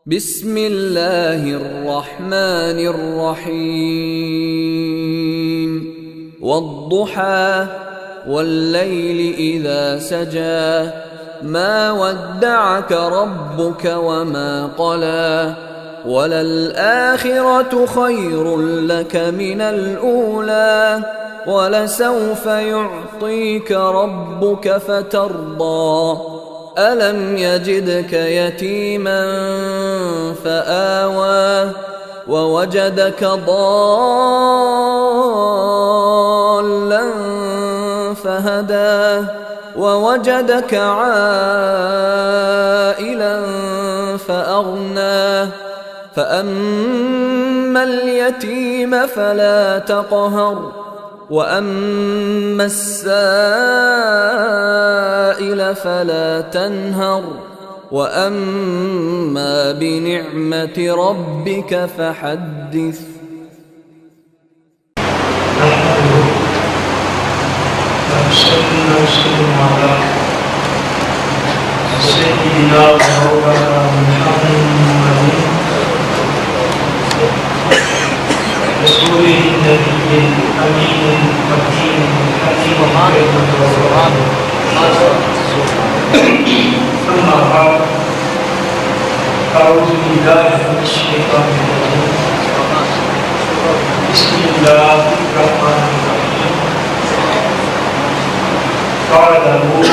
بسم اللہ الرحمن الرحیم والضحى واللیل اذا سجى ما ودعك ربك وما قلى وللآخرة خير لك من الأولى ولسوف يعطيك ربك فترضى ألم يجدك يتيما فآوى ووجدك ضالا فهدى ووجدك عائلا فأغنى فأما اليتيم فلا تقهر وأما السائل فلا تنهر وأما بنعمة ربك فحدث سيدنا ومولانا محمد رسوله النبي الأمين الحكيم الحكيم القرآن أما بعد أعوذ بالله من الشيطان الرجيم بسم الله الرحمن الرحيم فاعلموا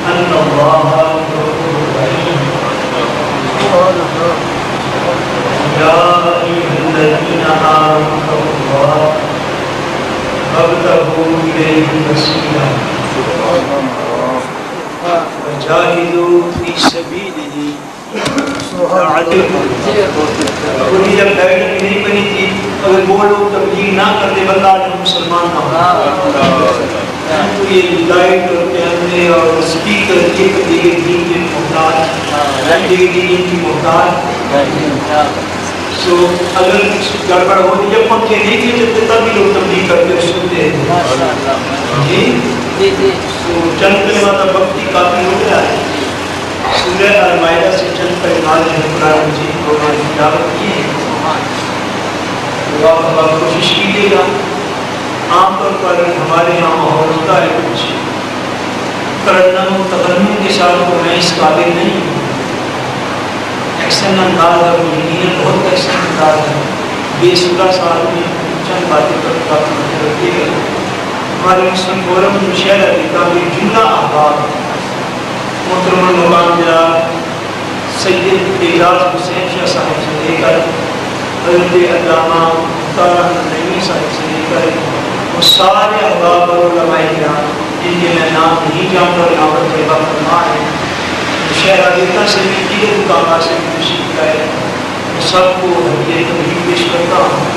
أن الله غفور رحيم يا أيها الذين آمنوا اتقوا الله وابتغوا إليه الوسيلة وجاهدوا في سبيله پوری جب ڈائٹ نہیں بنی تھی اگر وہ لوگ تبلیغ نہ کرتے بندہ آج مسلمان نہ تو یہ ڈائٹ اور کیمرے اور اسپیکر یہ تبلیغ دین کے محتاج تبلیغ دین کی محتاج سو اگر گڑبڑ ہوتی جب پنکھے نہیں کیے چلتے تب بھی لوگ تبلیغ کرتے سنتے ہیں جی سو چند کلمات وقتی کافی ہو گیا ہے سورہ المائدہ سے چند کلمات ہیں قرآن مجید کو میں نے تلاوت کی ہے تو آپ کوشش کیجیے گا عام طور پر ہمارے یہاں ماحول ہوتا ہے کچھ ترنم و تغنم کے ساتھ تو میں اس قابل نہیں ہوں ایکسن انداز ہے یقیناً بہت ایکسن انداز ہے 20-16 سال میں چند باتیں پر کافی رکھیے گا ہمارے مسلم فورم مشاہدہ کی کافی جملہ احباب محترم المقام جناب سید اعجاز حسین شاہ صاحب سے لے کر حضرت علامہ مختار احمد نعیمی صاحب سے لے کر وہ سارے احباب اور علماء کرام جن کے میں نام نہیں جانتا اور یہاں پر طیبہ فرما ہے شہر عادیتہ سے بھی دیگر مقامات سے بھی تشریف لائے میں سب کو یہ تبلیغ پیش کرتا ہوں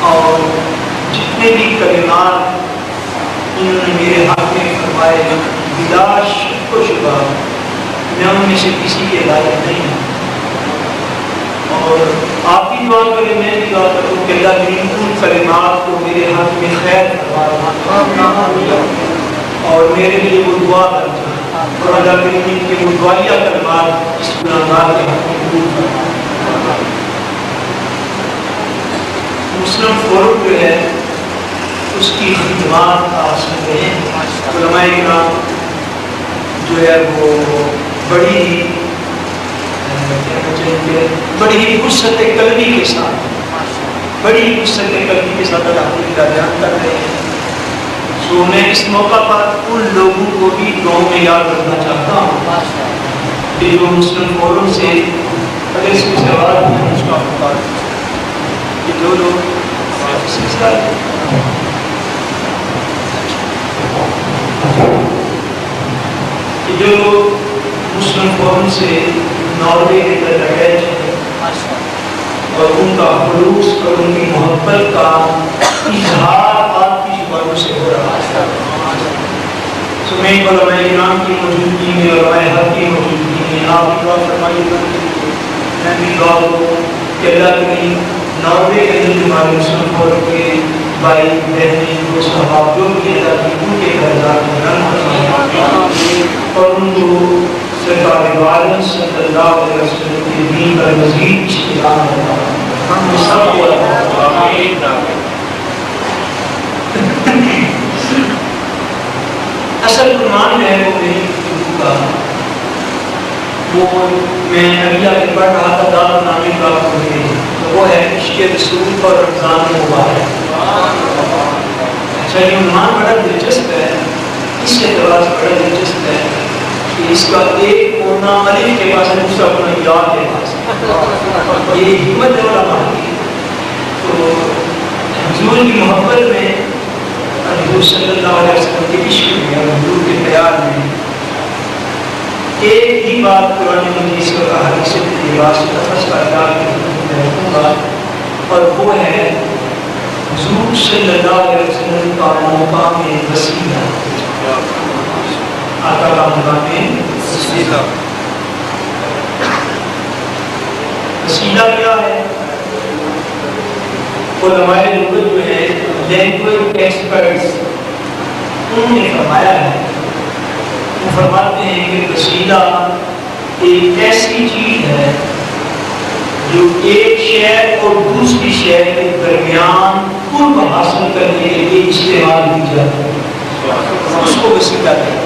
اور جتنے بھی کلمات انہوں نے میرے حق میں فرمائے بلا شک و شبہ میں ان میں سے کسی کے لائق نہیں ہوں اور آپ بھی دعا کریں میں بھی دعا کروں کہ اللہ میری ان کلمات کو میرے حق میں خیر فرمائے اور میرے لیے وہ دعا کر جائے اور اللہ کریم کے وہ دعائیہ کلمات اس گناہگار کے حق میں قبول فرمائے مسلم فورم جو ہے اس کی خدمات آپ سن رہے ہیں علماء کرام جو ہے وہ بڑی ہی وسعت قلبی کے ساتھ الحمدللہ بیان کر رہے ہیں تو میں اس موقع پر ان لوگوں کو بھی دعاؤں میں یاد رکھنا چاہتا ہوں کہ جو مسلم فورم سے اگر اس میں سوال ہے اس کا مقابلہ کہ جو لوگ جو مسلم قوم سے ناروے کے اندر اٹیچ ہے اور ان کا خلوص اور ان کی محبت کا اظہار آپ کی زبانوں سے ہو رہا ہے تو میں علماء کرام کی موجودگی میں علماء حق کی موجودگی میں آپ کی دعا فرمائیے گا میں بھی دعا کروں کہ اللہ کریم ناروے کے اندر ہمارے مسلم قوم کے بھائی بہنیں دوست احباب جو بھی اللہ کی ان کے گھر جا کے اور ان کو سرکار دو عالم صلی اللہ علیہ وسلم کے دین پر مزید اشتغال ہوگا. ہم سب کو آمین. اصل عنوان جو ہے وہ میری گفتگو کا وہ میں ابھی آگے پڑھ رہا تھا دارالنامی کا تو وہ ہے عشق رسول اور رمضان مبارک. اچھا یہ عنوان بڑا دلچسپ ہے, اس اعتبار سے بڑا دلچسپ ہے کہ اس کا ایک کونا الف کے پاس ہے, دوسرا کونا یا کے پاس ہے. یہ حکمت ہے علماء کی. تو حضور کی محبت میں, حضور صلی اللہ علیہ وسلم کے عشق میں, حضور کے پیار میں ایک ہی بات قرآن مجید اور حدیث لباس لفظ کا اعلان رکھوں گا, اور وہ ہے حضور صلی اللہ علیہ وسلم کا مقام وسیلہ. آقا کا مقام وسیلہ. وسیلہ کیا ہے؟ علماء لغت جو ہے لینگویج ایکسپرٹس انہوں نے فرمایا ہے, وہ فرماتے ہیں کہ وسیلہ ایک ایسی چیز ہے جو ایک شے اور دوسری شے کے درمیان قرب حاصل کرنے کے لیے استعمال کی جاتی ہے, اس کو وسیلہ کہتے ہیں.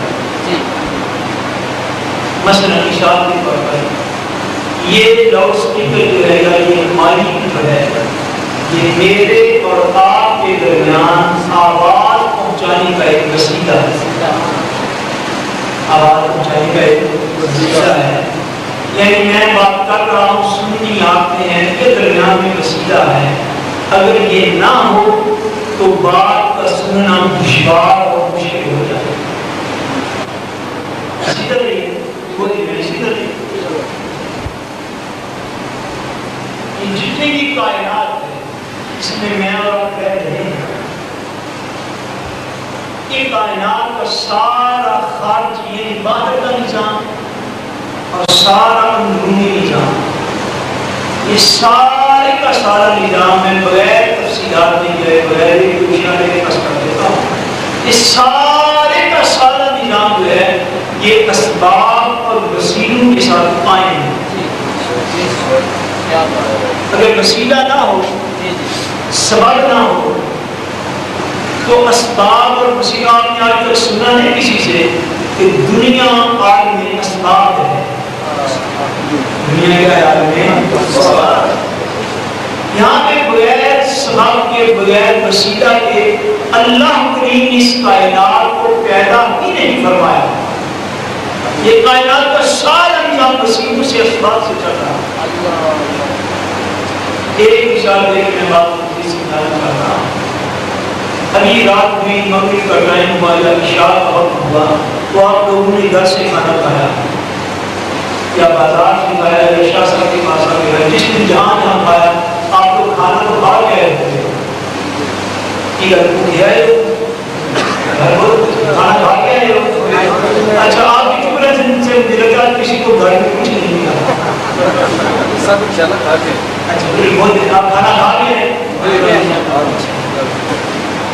مثلا مثال کے طور پر یہ لاؤڈ اسپیکر جو ہے یا یہ مائک جو ہے یہ میرے اور آپ کے درمیان آواز پہنچانے کا ایک وسیلہ ہے. آواز پہنچانے کا ایک وسیلہ ہے. یعنی میں بات کر رہا ہوں, سننی آپ نے ہیں, کے درمیان میں وسیلہ ہے. اگر یہ نہ ہو تو بات کا سننا دشوار اور مشکل ہو جائے. اسی طرح جتنے بھی کائنات ہے اس میں میں اور آپ کہہ رہے ہیں, یہ کائنات کا سارا خارج یعنی باہر کا نظام اور سارا اندرونی نظام, یہ سارے کا سارا نظام میں بغیر تفصیلات نہیں ہے, بغیر اشارے پس کر دیتا ہوں. یہ سارے کا سارا نظام جو ہے یہ اسباب اور وسیلوں کے ساتھ قائم ہے. اگر وسیلہ نہ ہو, سبب نہ ہو, تو اسباب اور وسیلہ آپ نے آج تک سنا نہیں کسی سے کہ دنیا عالم اسباب ہے. دنیا کے عالم اسباب, یہاں پہ بغیر سبب کے بغیر وسیلہ کے اللہ کریم اس کائنات کو پیدا ہی نہیں فرمایا. یہ کائنات کا سارا نظام وسیلوں سے اسباب سے چل رہا ہے. ایک مثال دے کے میں بات کو سمجھانا چاہتا ہوں. ابھی رات میں مغرب کا ٹائم ہوا یا عشاء کا وقت ہوا تو آپ لوگوں نے گھر سے کھانا کھایا یا بازار سے کھایا یا شاہ صاحب کے پاس آ گیا, جس نے جہاں جہاں کھایا آپ لوگ کھانا تو کھا گئے ہوتے کہ گھر کو کیا ہے, گھر کو کھانا کھا کے آئے ہو. اچھا آپ کی چکر سے مجھے لگا کسی کو گھر میں کچھ نہیں ملا, سب کھانا کھا کے. اچھا آپ کھانا کھا گئے ہیں.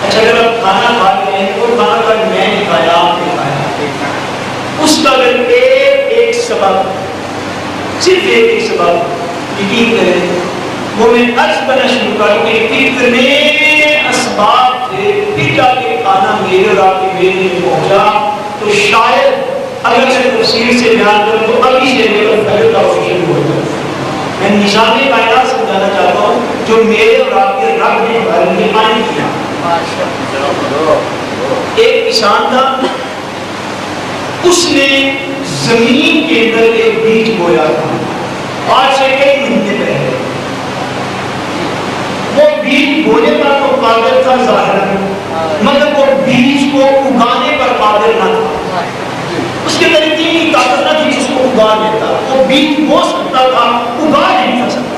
اچھا اگر آپ کھانا کھا گئے ہیں تو کھانا کھا میں نے کھایا آپ نے کھایا, اس کا اگر ایک سبب, صرف ایک سبب یقین کریں وہ میں عرض کرنا شروع کروں کہ کتنے اسباب تھے پھر جا کے کھانا میرے اور آپ کے میرے میں پہنچا, تو شاید اگر میں تفصیل سے بیان کروں تو ابھی سے میرا پہلے کا شروع ہو جائے. میں نظام کائنات سمجھانا چاہتا ہوں جو میرے اور آپ کے رب نے ہمارے لیے قائم کیا. ایک کسان تھا, اس نے زمین کے اندر ایک بیج بویا تھا آج سے کئی مہینے پہلے. وہ بیج بونے پر تو قادر تھا ظاہر, مگر وہ بیج کو اگانے پر قادر نہ تھا. اس کے اندر اتنی طاقت نہ تھی جس کو اگا لیتا. وہ بیج بو سکتا تھا, اگا نہیں تھا سکتا.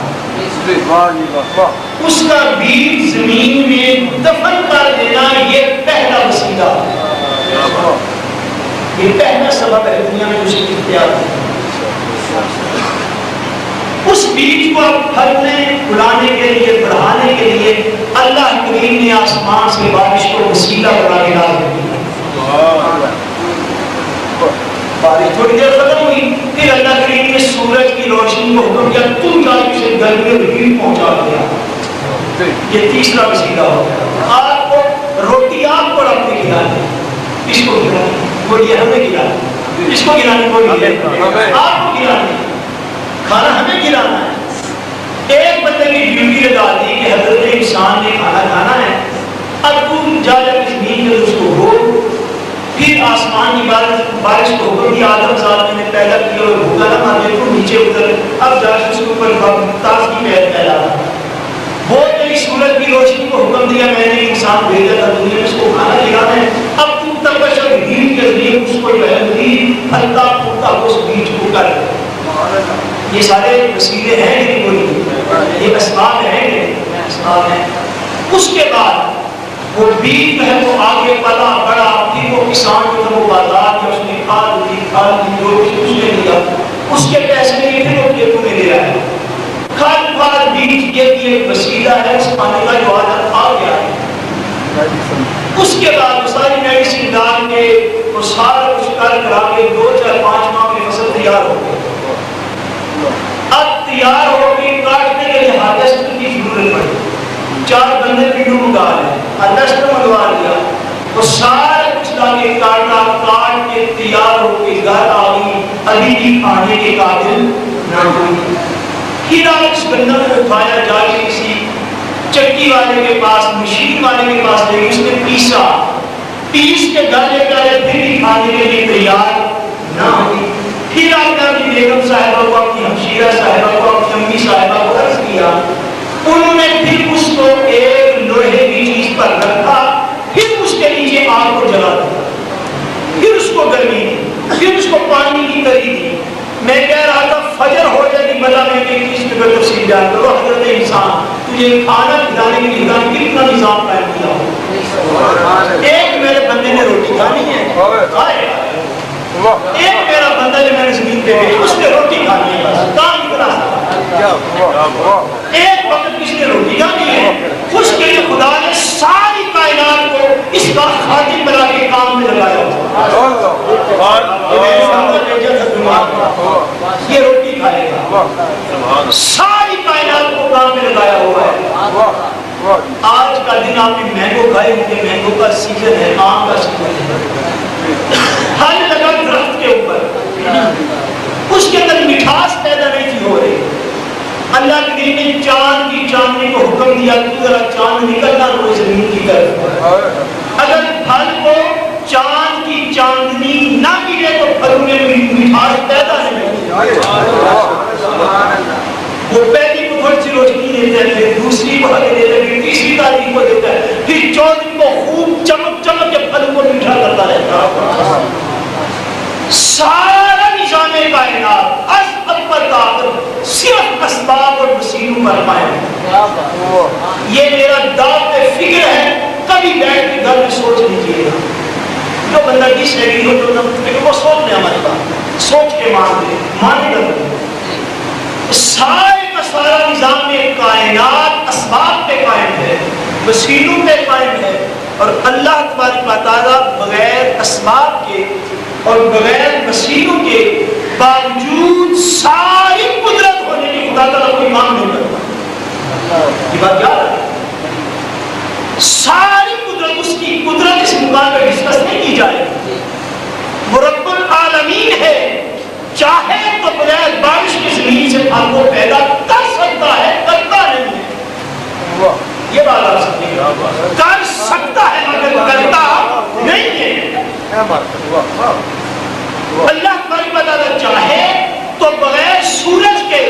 اس کا بیج زمین میں دفن کر دینا یہ پہلا وسیلہ, یہ پہلا سبب ہے دنیا میں اسے اختیار ہے. اس بیج کو پھلنے پھلانے کے لیے بڑھانے کے لیے اللہ کریم نے آسمان سے بارش کو وسیلہ بنا کے ڈال دیا. بارش تھوڑی دیر ختم ہوئی, پھر اللہ کریم نے سورج کی روشنی کو حکم کیا تم جا کے اسے گرمی اور ہیٹ پہنچا دیا. یہ تیسرا وسیلہ ہو گیا. آپ کو روٹی آپ کو رب نے کھلانی, کس کو کھلانی؟ بولیے ہمیں کھلانی. کس کو کھلانی؟ بولیے آپ کو کھلانی. کھانا ہمیں کھلانا ہے. ایک بندے کی ڈیوٹی لگا دی کہ حضرت انسان نے کھانا کھانا ہے, اب تم جا جا کے زمین میں اس کو ہو. پھر آسمان کی بارش کو حکم دیا آدم ذات نے پیدا کیا اور بھوکا نہ مار دے تو نیچے اتر, اب جا کے اس کے اوپر تازگی پیدا. بہت بڑی سورج کی روشنی کو حکم دیا میں نے انسان بھیجا تھا دنیا میں اس کو کھانا کھلانا ہے. اب تم تب بشر ہیٹ کے ذریعے اس کو جو ہے ہلکا پھلکا اس بیج کو کر. یہ سارے وسیلے ہیں کہ کوئی یہ اسباب ہیں کہ اسباب ہیں. اس کے بعد وہ بیج جو ہے وہ آگے پلا بڑا, پھر وہ کسان جو ہے وہ بازار میں اس نے کھاد دی جو اس نے لیا اس کے پیسے لیے پھر وہ کھیتوں میں لے رہا ہے. کھاد بیج یہ بھی ایک وسیلہ ہے اس پانی کا جو آج آ گیا ہے. اس کے بعد وہ ساری میڈیسن ڈال کے وہ سارا کچھ کر کرا کے 2-4-5 ماہ میں فصل تیار ہو گئی. اب تیار ہو گئی, کاٹنے کے لیے ہارویسٹر کی ضرورت پڑی. 4 بندے پنڈو منگا لے, ہارویسٹر منگوا لیا, وہ سارا کچھ لا کے کاٹا, کاٹ کے تیار ہو کے گھر آ گئی. ابھی بھی کھانے کے قابل نہ ہوئی. پھر آپ اس بندہ کو اٹھایا جا کے کسی چکی والے کے پاس, مشین والے کے پاس لے گئی, اس نے پیسا, پیس کے گھر لے کر پھر بھی کھانے کے لیے تیار نہ ہوئی. پھر آپ نے اپنی بیگم صاحبہ کو, اپنی ہمشیرہ صاحبہ کو, اپنی امی صاحبہ کو عرض کیا. انہوں نے پھر اس کو ایک لوہے کی چیز پر رکھا, پھر اس کے نیچے آگ کو جلا دیا, پھر اس کو گرمی دی, پھر اس کو پانی کی تری دی. میں کہہ رہا تھا فجر ہو جائے گی بلا میں کہ اس کے بعد تفصیل بیان کرو. حضرت انسان تجھے کھانا کھلانے کے لیے کتنا نظام قائم کیا ہو. ایک میرے بندے نے روٹی کھانی ہے, ایک میرا بندہ جو میں نے زمین پہ بھیجا اس نے روٹی کھانی ہے, بس کام اتنا سا. ایک وقت کس نے روٹی کھانی ہے, اس کے لیے خدا نے ساری کائنات کو اس کا خادم بنا کے کام میں لگایا. یہ روٹی کھائے گا, ساری کائنات کو کام میں لگایا ہوا ہے. آج کا دن آپ نے مینگو کھائے ہوں, مینگو کا سیزن ہے, آم کا سیزن ہے, پھل لگا درخت کے اوپر, اس کے اندر مٹھاس پیدا نہیں تھی ہو رہی. اللہ کے دل نے چاند کی چاندنی کو حکم دیا تو ذرا چاند نکلنا تو زمین کی طرف. اگر پھل کو چاند کی چاندنی نہ ملے تو پھلوں میں مٹھاس پیدا نہیں ہوتی. وہ پہلی کو تھوڑی سی روشنی دیتا ہے, پھر دوسری کو آگے دیتا ہے, پھر تیسری تاریخ کو دیتا ہے, پھر 14 کو خوب چمک چمک کے پھلوں کو میٹھا کرتا رہتا ہے. سارا نظام کائنات از اول تا آخر صرف اسباب اور وسیلوں پر قائم ہے. یہ میرا دعوت فکر ہے, کبھی بیٹھ کے گھر میں سوچ لیجیے گا. جو بندہ جس لگی ہو تو وہ سوچ لے, ہماری بات سوچ کے مانے گا. سارے کا سارا نظام کائنات اسباب پہ قائم ہے, وسیلوں پہ قائم ہے, اور اللہ تبارک و تعالیٰ بغیر اسباب کے اور بغیر وسیلوں کے باوجود ساری قدرت ہونے کی خدا تعالیٰ کوئی کام نہیں کرتا. یہ بات یاد ہے, ساری قدرت, اس کی قدرت اس مقام پر ڈسکس نہیں کی جائے. وہ رب العالمین ہے, چاہے تو بغیر بارش کی زمین سے پھل کو پیدا کر سکتا ہے, کرتا نہیں ہے. یہ بات آپ سمجھیں, کر سکتا ہے مگر کرتا نہیں ہے. اللہ تبارک و تعالیٰ چاہے تو بغیر سورج کے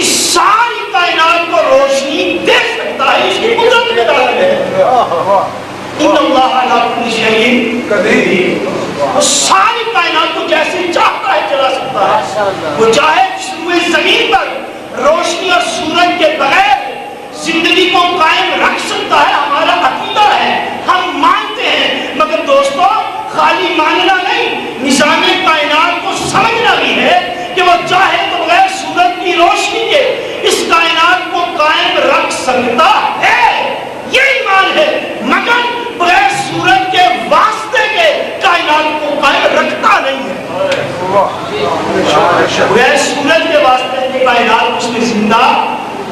اس ساری کائنات کو روشنی دے سکتا ہے, اس کی قدرت میں داخل ہے. ان اللہ علی کل شیء قدیر. وہ ساری کائنات کو جیسے چاہتا ہے چلا سکتا ہے. وہ چاہے روئے زمین پر روشنی اور سورج کے بغیر زندگی کو قائم رکھ سکتا ہے. ہمارا عقیدہ ہے, ہم مانتے ہیں, مگر دوستو خالی ماننا نہیں, نظام کائنات کو سمجھنا بھی ہے کہ وہ چاہے تو بغیر سورج کی روشنی کے اس کائنات کو قائم رکھ سکتا ہے. یہ ایمان ہے, مگر بغیر سورج کے واسطے کے کائنات کو قائم رکھتا نہیں ہے. بغیر سورج کے واسطے سے کائنات اس میں زندہ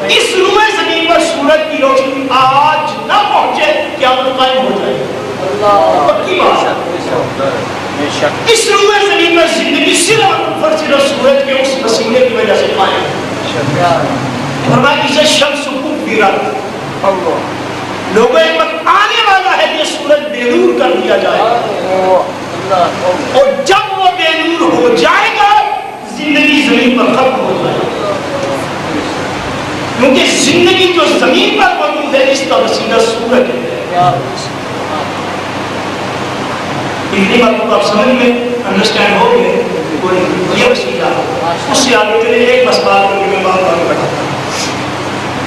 اس روئے زمین پر سورج کی روشنی آج نہ پہنچے قیامت قائم ہو جائے پکی بات اس روئے زمین پر زندگی صرف سورج کے اس وسیلے کی وجہ سے قائم ہے فرمایا اسے شمس کفرت لوگوں ایک وقت آنے والا ہے کہ سورج بے نور کر دیا جائے اور جب وہ بے نور ہو جائے گا زندگی زمین پر ختم ہو جائے گا کیونکہ زندگی جو زمین پر موجود ہے اس کا وسیلہ سورج ہے اتنی بات کو آپ سمجھ میں انڈرسٹینڈ ہو گئے یہ وسیلہ اس سے آگے چلے ایک بس بات کر کے میں بات کروں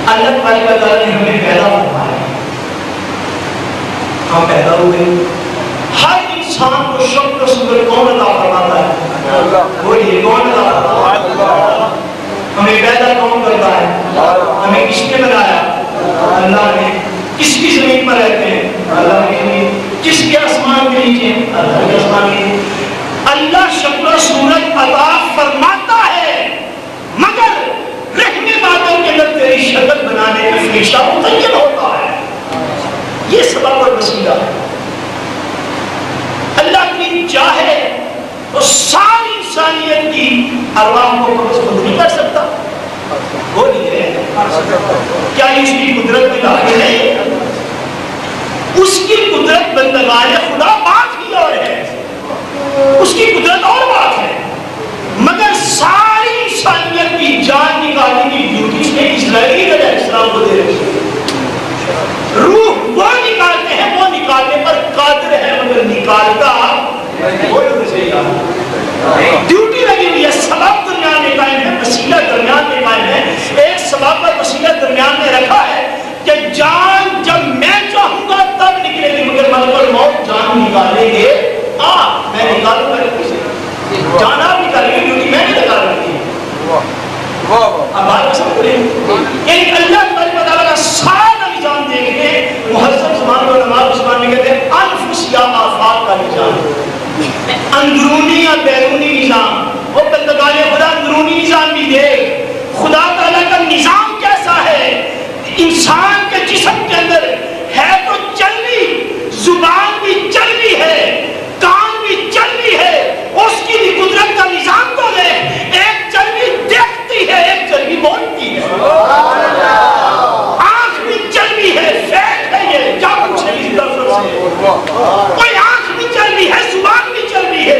اللہ تعالیٰ نے ہمیں پیدا فرمایا ہم پیدا ہوئے ہر انسان کو شکل و صورت کون عطا فرماتا ہے بولیے کون عطا فرماتا ہے ہمیں پیدا کون کرتا ہے ہمیں کس نے بنایا اللہ نے کس کی زمین پر رہتے ہیں اللہ نے کس کے آسمان کے نیچے اللہ کے آسمان کے نیچے اللہ شکل و صورت عطا فرماتا ہے مگر رہنے والوں کے اندر تیری شکل بنانے کا فرشتہ متعین ہوتا ہے یہ سبب اور وسیلہ ہے اللہ کی چاہے تو ساری انسانیت کی ارواح کو قبض خود نہیں کر سکتا بولیے کیا اس کی قدرت میں داخل ہے اس کی قدرت بندگان خدا بات ہی اور ہے اس کی قدرت اور بات ہے مگر ساری انسانیت کی جان نکالنے کی ڈیوٹی اس نے اسرائیلی علیہ السلام کو دے رکھی ہے روح وہ نکالتے ہیں وہ نکالنے پر قادر ہے مگر نکالتا ڈیوٹی لگی ہوئی ہے سبب درمیان میں قائم ہے وسیلہ درمیان میں قائم ہے ایک سبب پر وسیلہ درمیان میں رکھا ہے کہ جان جب میں چاہوں گا تب نکلے گی مگر ملک الموت جان نکالیں گے میں نکالوں گا جان آپ نکالیں گے ڈیوٹی میں نہیں نکال رہی اب بات سب کریں یعنی اللہ تعالیٰ کا سارا نظام دیکھنے مہذب زمان و علماء عثمان میں کہتے ہیں انفس یا آفاق کا نظام اندرونی یا بیرونی نظام وہ بندگان خدا اندرونی نظام بھی دے خدا تعالیٰ کا نظام کیسا ہے انسان کے جسم کے اندر ہے تو چربی زبان بھی چربی ہے کان بھی چربی ہے اس کی بھی قدرت کا نظام تو دے ایک چربی دیکھتی ہے ایک چربی بولتی ہے آنکھ بھی چربی ہے فیٹ ہے یہ کیا پوچھے اس طرف سے کوئی آنکھ بھی چربی ہے زبان بھی چربی ہے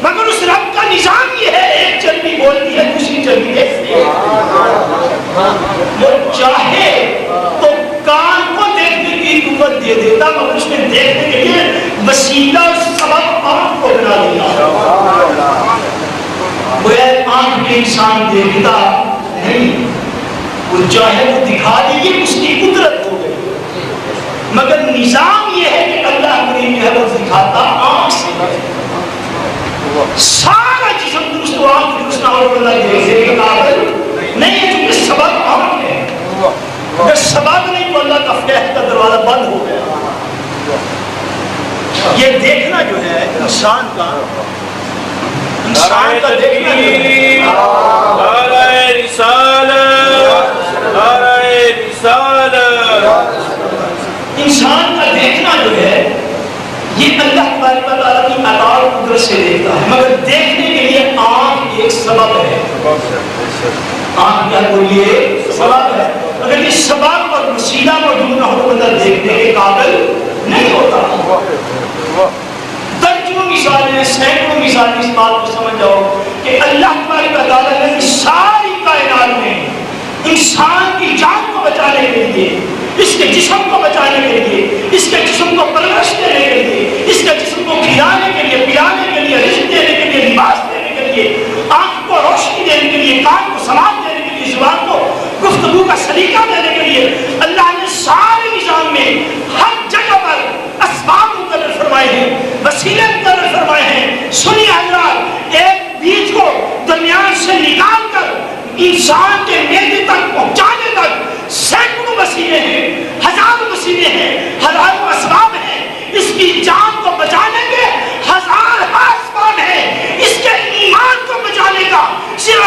مگر اس رب کا نظام یہ ہے ایک چربی بولتی ہے دوسری چربی دیکھتی ہے وہ چاہے تو کان کو دیکھنے کی قوت دے دیتا مگر اس نے دیکھنے کے لیے وسیلہ اور سبب آنکھ کو بنا دیا وہ آنکھ کے انسان دیکھتا نہیں وہ چاہے وہ دکھا دے یہ اس کی قدرت ہو گئی مگر نظام یہ ہے کہ اللہ کریم جو ہے وہ دکھاتا آنکھ سے سارا جسم درست و آنکھ درست نہ ہو بندہ دیکھنے کے قابل نہیں ہے چونکہ سبب آنکھ ہے اگر سبب نہیں تو اللہ کا فیض کا دروازہ بند ہو گیا یہ دیکھنا جو ہے انسان کا دیکھنا انسان کا دیکھنا جو ہے یہ اللہ تبارک و تعالیٰ کی عطا و قدرت سے دیکھتا ہے مگر دیکھنے کے لیے آنکھ ایک سبب ہے آنکھ کیا بولیے سبب ہے اگر یہ سبب اور وسیلہ موجود نہ ہو بندہ دیکھنے کے قابل نہیں ہوتا درجنوں مثالیں سینکڑوں مثالیں اس بات کو سمجھ جاؤ کہ اللہ تبارک و تعالیٰ نے ساری کائنات میں انسان کی جان کو بچانے کے لیے اس کے جسم کو بچانے کے لیے اس کے جسم کو پرورش دینے کے لیے اس کے جسم کو کھلانے کے لیے پلانے کے لیے رزق دینے کے لیے لباس دینے کے لیے آنکھ کو روشنی دینے کے لیے کان کو سماعت دینے کے لیے زبان کو گفتگو کا سلیقہ دینے کے لیے اللہ نے سارے نظام میں ہر جگہ پر اسباب مقرر فرمائے ہیں وسیلے مقرر فرمائے ہیں سنی حضرات ایک بیج کو درمیان سے نکال کر انسان کے میدے تک پہنچانے تک سینکڑوں وسیلے ہیں ہزاروں وسیلے ہیں ہزاروں اسباب ہیں اس کی جان کو بچانے کے ہزار اسباب ہیں اس کے ایمان کو بچانے کا صرف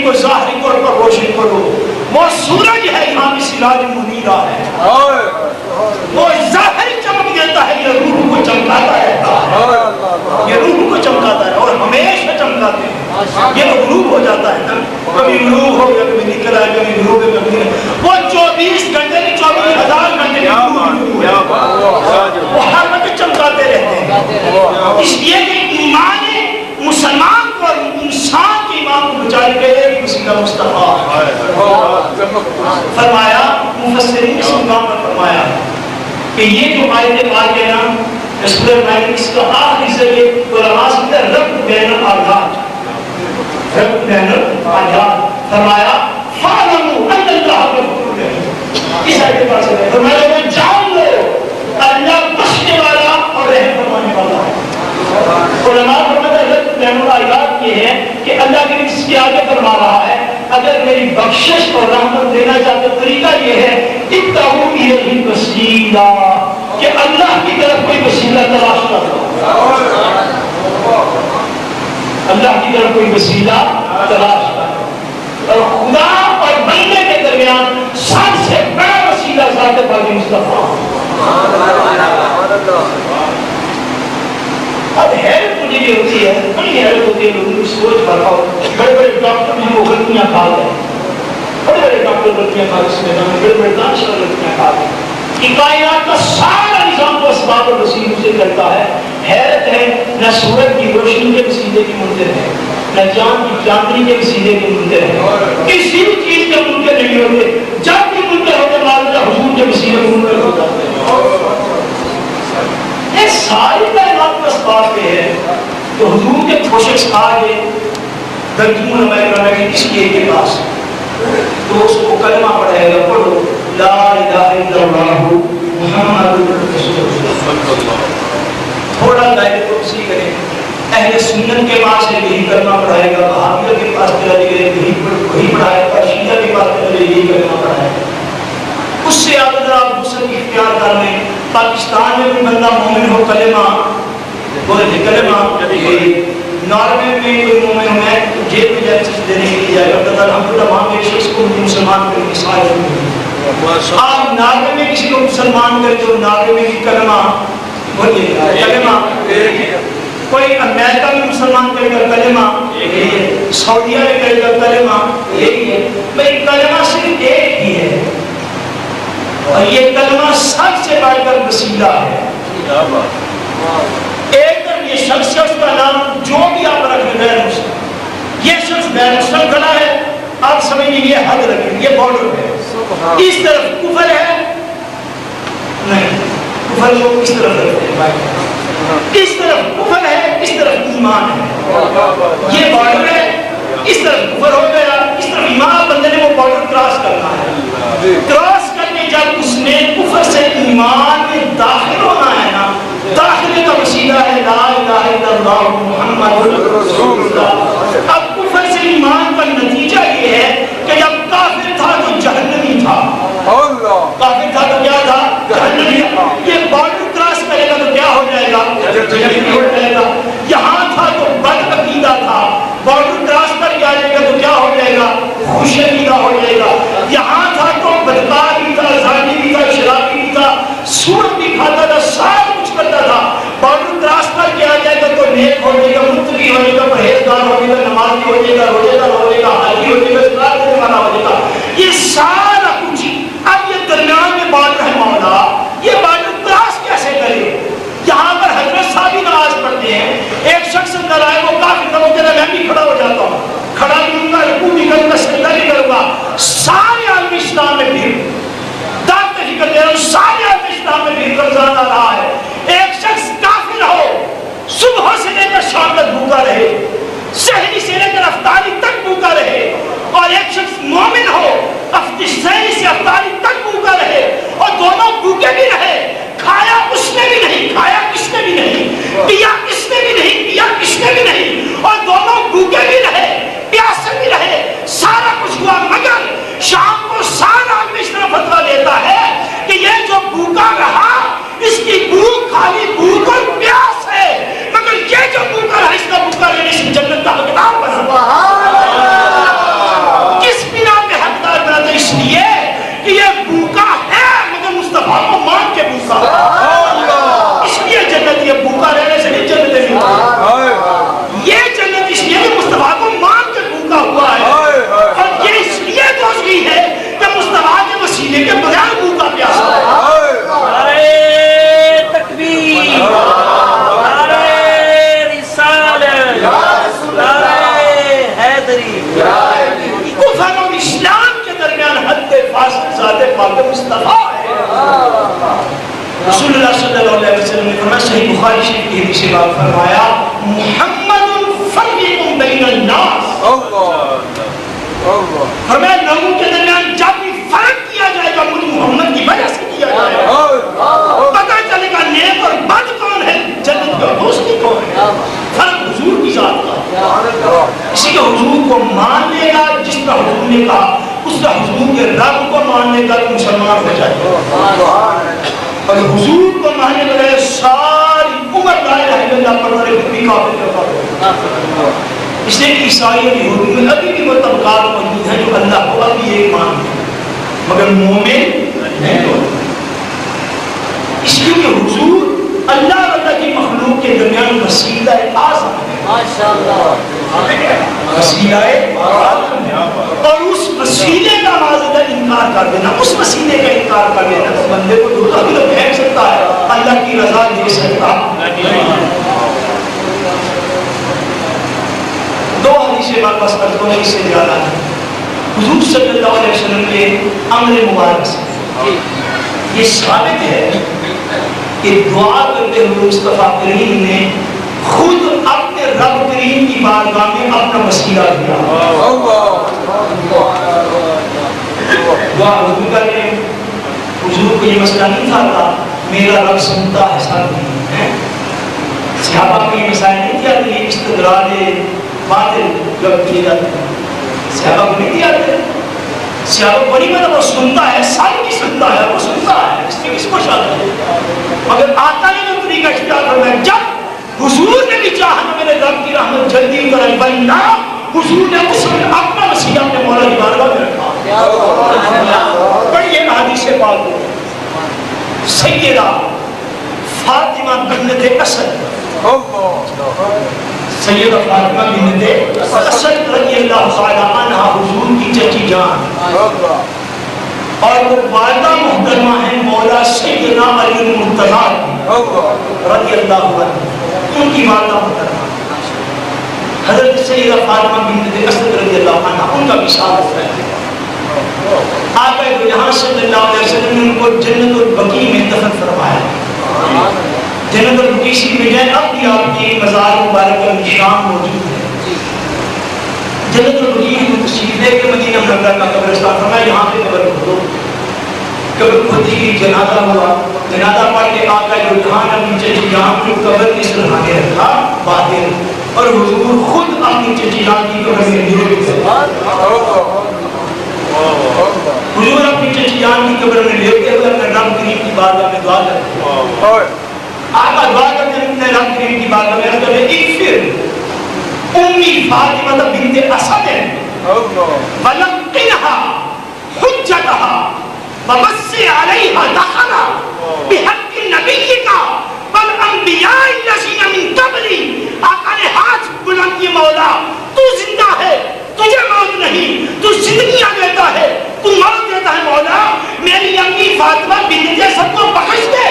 کو ظاہری طور پر روشن کرو. وہ سورج ہے یہاں بھی سراج منیرہ ہے. وہ ظاہر چمک دیتا ہے, یہ روح کو چمکاتا رہتا ہے, یہ روح کو چمکاتا ہے اور ہمیشہ چمکاتے ہیں. یہ غروب ہو جاتا ہے نا, کبھی غروب ہو گیا, کبھی نکل آئے, کبھی غروب ہے, کبھی نہیں. وہ 24 گھنٹے نہیں, 24,000 گھنٹے نہیں, وہ ہر وقت چمکاتے رہتے ہیں. اس لیے کہ ایمان مسلمان کو اور انسان کے ایمان کو بچانے کے لیے وسیلہ مصطفیٰ فرمایا. مفسرین اس مقام پر فرمایا کہ یہ جو آیت پاک ہے نا, رسول اللہ اس کا آخری سے یہ علماء سے ربط بین الآیات, ربط بین الآیات فرمایا فَعْلَمُوا أَنَّ اللَّهَ غَفُورٌ رَحِيمٌ. اس آیت پاک سے فرمایا کہ جان لو اللہ بخشنے والا اور رحم فرمانے والا ہے. علماء فرماتے ہیں ربط بین الآیات یہ ہے کہ اللہ کے اس کے آگے فرما رہا ہے اگر میری بخشش اور رحمت دینا چاہتے طریقہ یہ ہے اتقوا الیہ الوسیلہ, کہ اللہ کی طرف کوئی وسیلہ تلاش کرو, اللہ کی طرف کوئی وسیلہ تلاش کرو. اور خدا اور بندے کے درمیان سب سے بڑا وسیلہ ذات پاک مصطفیٰ. اب حیرت مجھے یہ ہوتی ہے, بڑی حیرت ہوتی ہے لوگوں کی سوچ پر. بڑے بڑے ڈاکٹر بھی وہ غلطیاں کھا گئے, بڑے بڑے ڈاکٹر غلطیاں کھا گئے, اس میں بڑے بڑے دانشور غلطیاں کھا گئے کہ کائنات کا سارا نظام کو اسباب اور وسیلوں سے کرتا ہے. حیرت ہے, نہ سورج کی روشنی کے وسیلے کی منکر ہے, نہ چاند کی چاندنی کے وسیلے کی منکر ہے, کسی بھی چیز کے منکر نہیں ہوتے. جب بھی منکر ہوتے معلوم حضور کے وسیلے منکر ہو جاتے ہیں. یہ ساری کائنات کا اسباب یہ ہے کہ حضور کے کوشش کھا کے درجمون میں اس لیے کے پاس تو اس کو کلمہ پڑھائے گا, پڑھو لا الہ الا اللہ محمد رسول اللہ. تھوڑا دائرے کو اسی کریں, اہل سنت کے پاس یہی کلمہ پڑھائے گا, وہابیوں کے پاس وہی پڑھائے گا, شیعہ کے پاس یہی کلمہ پڑھائے گا. اس سے اگر آپ دوسرے اختیار کر لیں, پاکستان میں کوئی بندہ مومن ہو کلمہ بولے کلمہ, ناروے میں کوئی مومن ہے جیل میں جائے چیز دینے کے لیے جائے گا, بتا الحمدللہ وہاں کے شخص کو مسلمان کرنے کی سائے ہوئی. آپ ناروے میں کسی کو مسلمان کرے تو ناروے میں کی کلمہ بولے کلمہ, کوئی امریکہ میں مسلمان کرے گا کلمہ, سعودیہ میں کرے گا کلمہ, یہی ہے بھائی کلمہ صرف ایک ہی ہے اور یہ کلمہ سب سے بڑھ کر وسیلہ ہے. ایک طرف یہ شخص ہے, اس کا نام جو بھی آپ رکھیں غیر مسلم, یہ شخص غیر مسلم کھڑا ہے, آپ سمجھیں یہ حد رکھیں, یہ بارڈر ہے. اس طرف کفر ہے نہیں, کفر کو کس طرف رکھتے ہیں, اس طرف کفر ہے, اس طرف ایمان ہے, یہ بارڈر ہے. اس طرف کفر ہو گیا, اس طرف ایمان, بندے نے وہ بارڈر کراس کرنا ہے. کراس کرنے جب اس نے کفر سے ایمان میں داخل ہونا ہے نا, داخلے کا وسیلہ ہے لا الہ الا اللہ محمد رسول اللہ. اب کفر سے ایمان کا نتیجہ یہ ہے کہ جب کافر تھا تو جہنمی تھا, کافر تھا تو کیا تھا, جہنمی. یہ بارڈر کراس کرے گا تو کیا ہو جائے گا, جہنمی ہو جائے گا. یہاں تھا تو بد عقیدہ تھا, بارڈر کراس کر کے آ جائے گا تو کیا ہو جائے گا, خوش عقیدہ ہو جائے گا. یہاں تھا تو بدکار بھی تھا, زانی بھی تھا, شرابی بھی تھا, سود بھی کھاتا تھا, سب کچھ کرتا تھا. بارڈر کراس کر کے آ جائے گا تو نیک ہو جائے گا, متقی ہو جائے گا, پرہیزگار ہو جائے گا, نمازی ہو جائے گا, روزے دار ہو جائے گا, حاجی ہو جائے گا, اقرار کرنے والا ہو جائے گا. یہ سارا کچھ. اب یہ درمیان میں بارڈر ہے مولا, یہ بارڈر کراس کیسے کرے. یہاں پر حضرت صاحب ہی نماز پڑھتے ہیں, ایک شخص اندر آئے, وہ کافر تھا, وہ کہتا ہے میں بھی کھڑا ہو جاتا ہوں, کھڑا بھی ہوں گا, رکوع بھی کروں گا, سجدہ بھی کروں گا. سارے عالم اسلام میں بھیڑ, داد تک کر دے رہا ہوں, سارے عالم اسلام میں بھیڑ رمضان آ رہا ہے. ایک شخص کافر ہو, صبح سے لے کر شام تک بھوکا رہے, سحری سے لے کر افطاری تک بھوکا رہے, اور ایک شخص مومن ہو, سحری سے افطاری تک بھوکا رہے, اور دونوں بھوکے بھی رہے. کھایا اس نے بھی نہیں, کھایا کس نے بھی نہیں, پیا کس نے بھی نہیں, پیا کس نے بھی نہیں, اور دونوں بھوکے بھی رہے, پیاسے بھی رہے, سارا کچھ ہوا. مگر شام کو سارا آدمی اس طرح فتویٰ دیتا ہے کہ یہ جو بھوکا رہا اس کی بھوک خالی بھوک اور پیاس ہے, مگر یہ جو بھوکا رہا اس کا بھوکا رہنے سے جنت کا حقدار بنا. سے بات فرمایا محمد فرق بین الناس، فرمایا لوگوں کے درمیان جب بھی فرق کیا جائے گا مجھ محمد کی وجہ سے کیا جائے گا، پتہ چلے گا نیک اور بد کون ہے، جنت اور دوستی کون ہے، فرق حضور کی ذات کا۔ اسی کے حضور کو مان لے گا جس طرح حضور نے کہا، اس طرح حضور کے رب کو ماننے کا تو مسلمان ہو جائے گا، اور حضور کو ماننے کے لیے ساری عمر لا الہ الا اللہ پڑھنے پھر بھی کافر کرتا ہو۔ اس لیے کہ عیسائی اور یہودی میں ابھی بھی وہ طبقات موجود ہیں جو اللہ کو ابھی ایک مانتے ہیں مگر مومن نہیں ہوتے، اس لیے کہ حضور اللہ اور اللہ کی مخلوق کے درمیان وسیلہ اعظم ہے، وسیلہ اعظم ہے، اور اس وسیلے کا معذرت انکار کر دینا، اس وسیلے کا انکار کر دینا تو بندے کو دوزخ بھی تو پھینک سکتا ہے، اللہ کی رضا دے سکتا نہیں۔ دو حدیثیں بات بس کرتا ہوں، اس سے زیادہ ہے۔ حضور صلی اللہ علیہ وسلم کے امر مبارک سے یہ ثابت ہے کہ دعا کرتے ہوئے مصطفیٰ کریم نے خود اپنے رب کریم کی بارگاہ میں اپنا وسیلہ دیا۔ دعا حضور کرتے ہیں، حضور کو یہ مسئلہ نہیں تھا میرا رب سنتا ہے سب نہیں، صحابہ کو یہ مسائل نہیں کیا کہ یہ استدلال باطل جب کیے جاتے ہیں، صحابہ کو نہیں کیا تھے، صحابہ کو نہیں مطلب وہ سنتا ہے، سب کی سنتا ہے، وہ سنتا ہے، اس میں کس کو شک ہے، مگر آتا نے جو طریقہ اختیار کرنا ہے، جب حضور نے بھی چاہا میرے رب کی رحمت جلدی کرائی بننا، حضور نے اس میں اپنا وسیلہ اپنے مولا کی بارگاہ میں رکھا۔ پڑھیے حدیث پاک سیدہ فاطمہ بنت اسد، سیدہ فاطمہ بنت اسد رضی اللہ تعالی عنہا حضور کی چچی جان، اور وہ والدہ محترمہ ہیں مولا سیدنا علی المرتضیٰ رضی اللہ عنہ، ان کی والدہ محترمہ حضرت سیدہ فاطمہ بنت اسد رضی اللہ عنہ، ان کا وصال ہے۔ آقا دو جہاں صلی اللہ علیہ وسلم نے ان کو جنت البقیع میں دفن فرمایا۔ جنت البقیع میں جائے اب بھی آپ کی مزار مبارک کا نشان موجود ہے۔ جنت البقیع میں تشریف لے کے مدینہ منورہ کا قبرستان فرمایا یہاں پہ قبر کھودو، قبر کھودی کی جنازہ ہوا، جنازہ پڑھ کے آقا دو جہاں اپنی چچی جان کی قبر کی سرحانے رکھا باطن، اور حضور خود اپنی چچی جان کی قبر میں لیٹ گئے، حضور اپنی چچی جان کی قبر میں لیٹے ہوئے اپنے رب کریم کی بارگاہ میں دعا کرتے ہیں۔ آقا دعا کرتے ہیں اپنے رب کریم کی بارگاہ میں اغفر امی فاطمہ بنت اسد ولقنها حجتها ووسع عليها دخلا بحق نبيك والانبیاء الذین من قبلی۔ آقا نے ہاتھ بلند کیے، مولا تو زندہ ہے، تجھے موت نہیں، تو زندگیاں دیتا ہے، تو موت دیتا ہے، مولا میری امی فاطمہ بنت اسد کو بخش دے،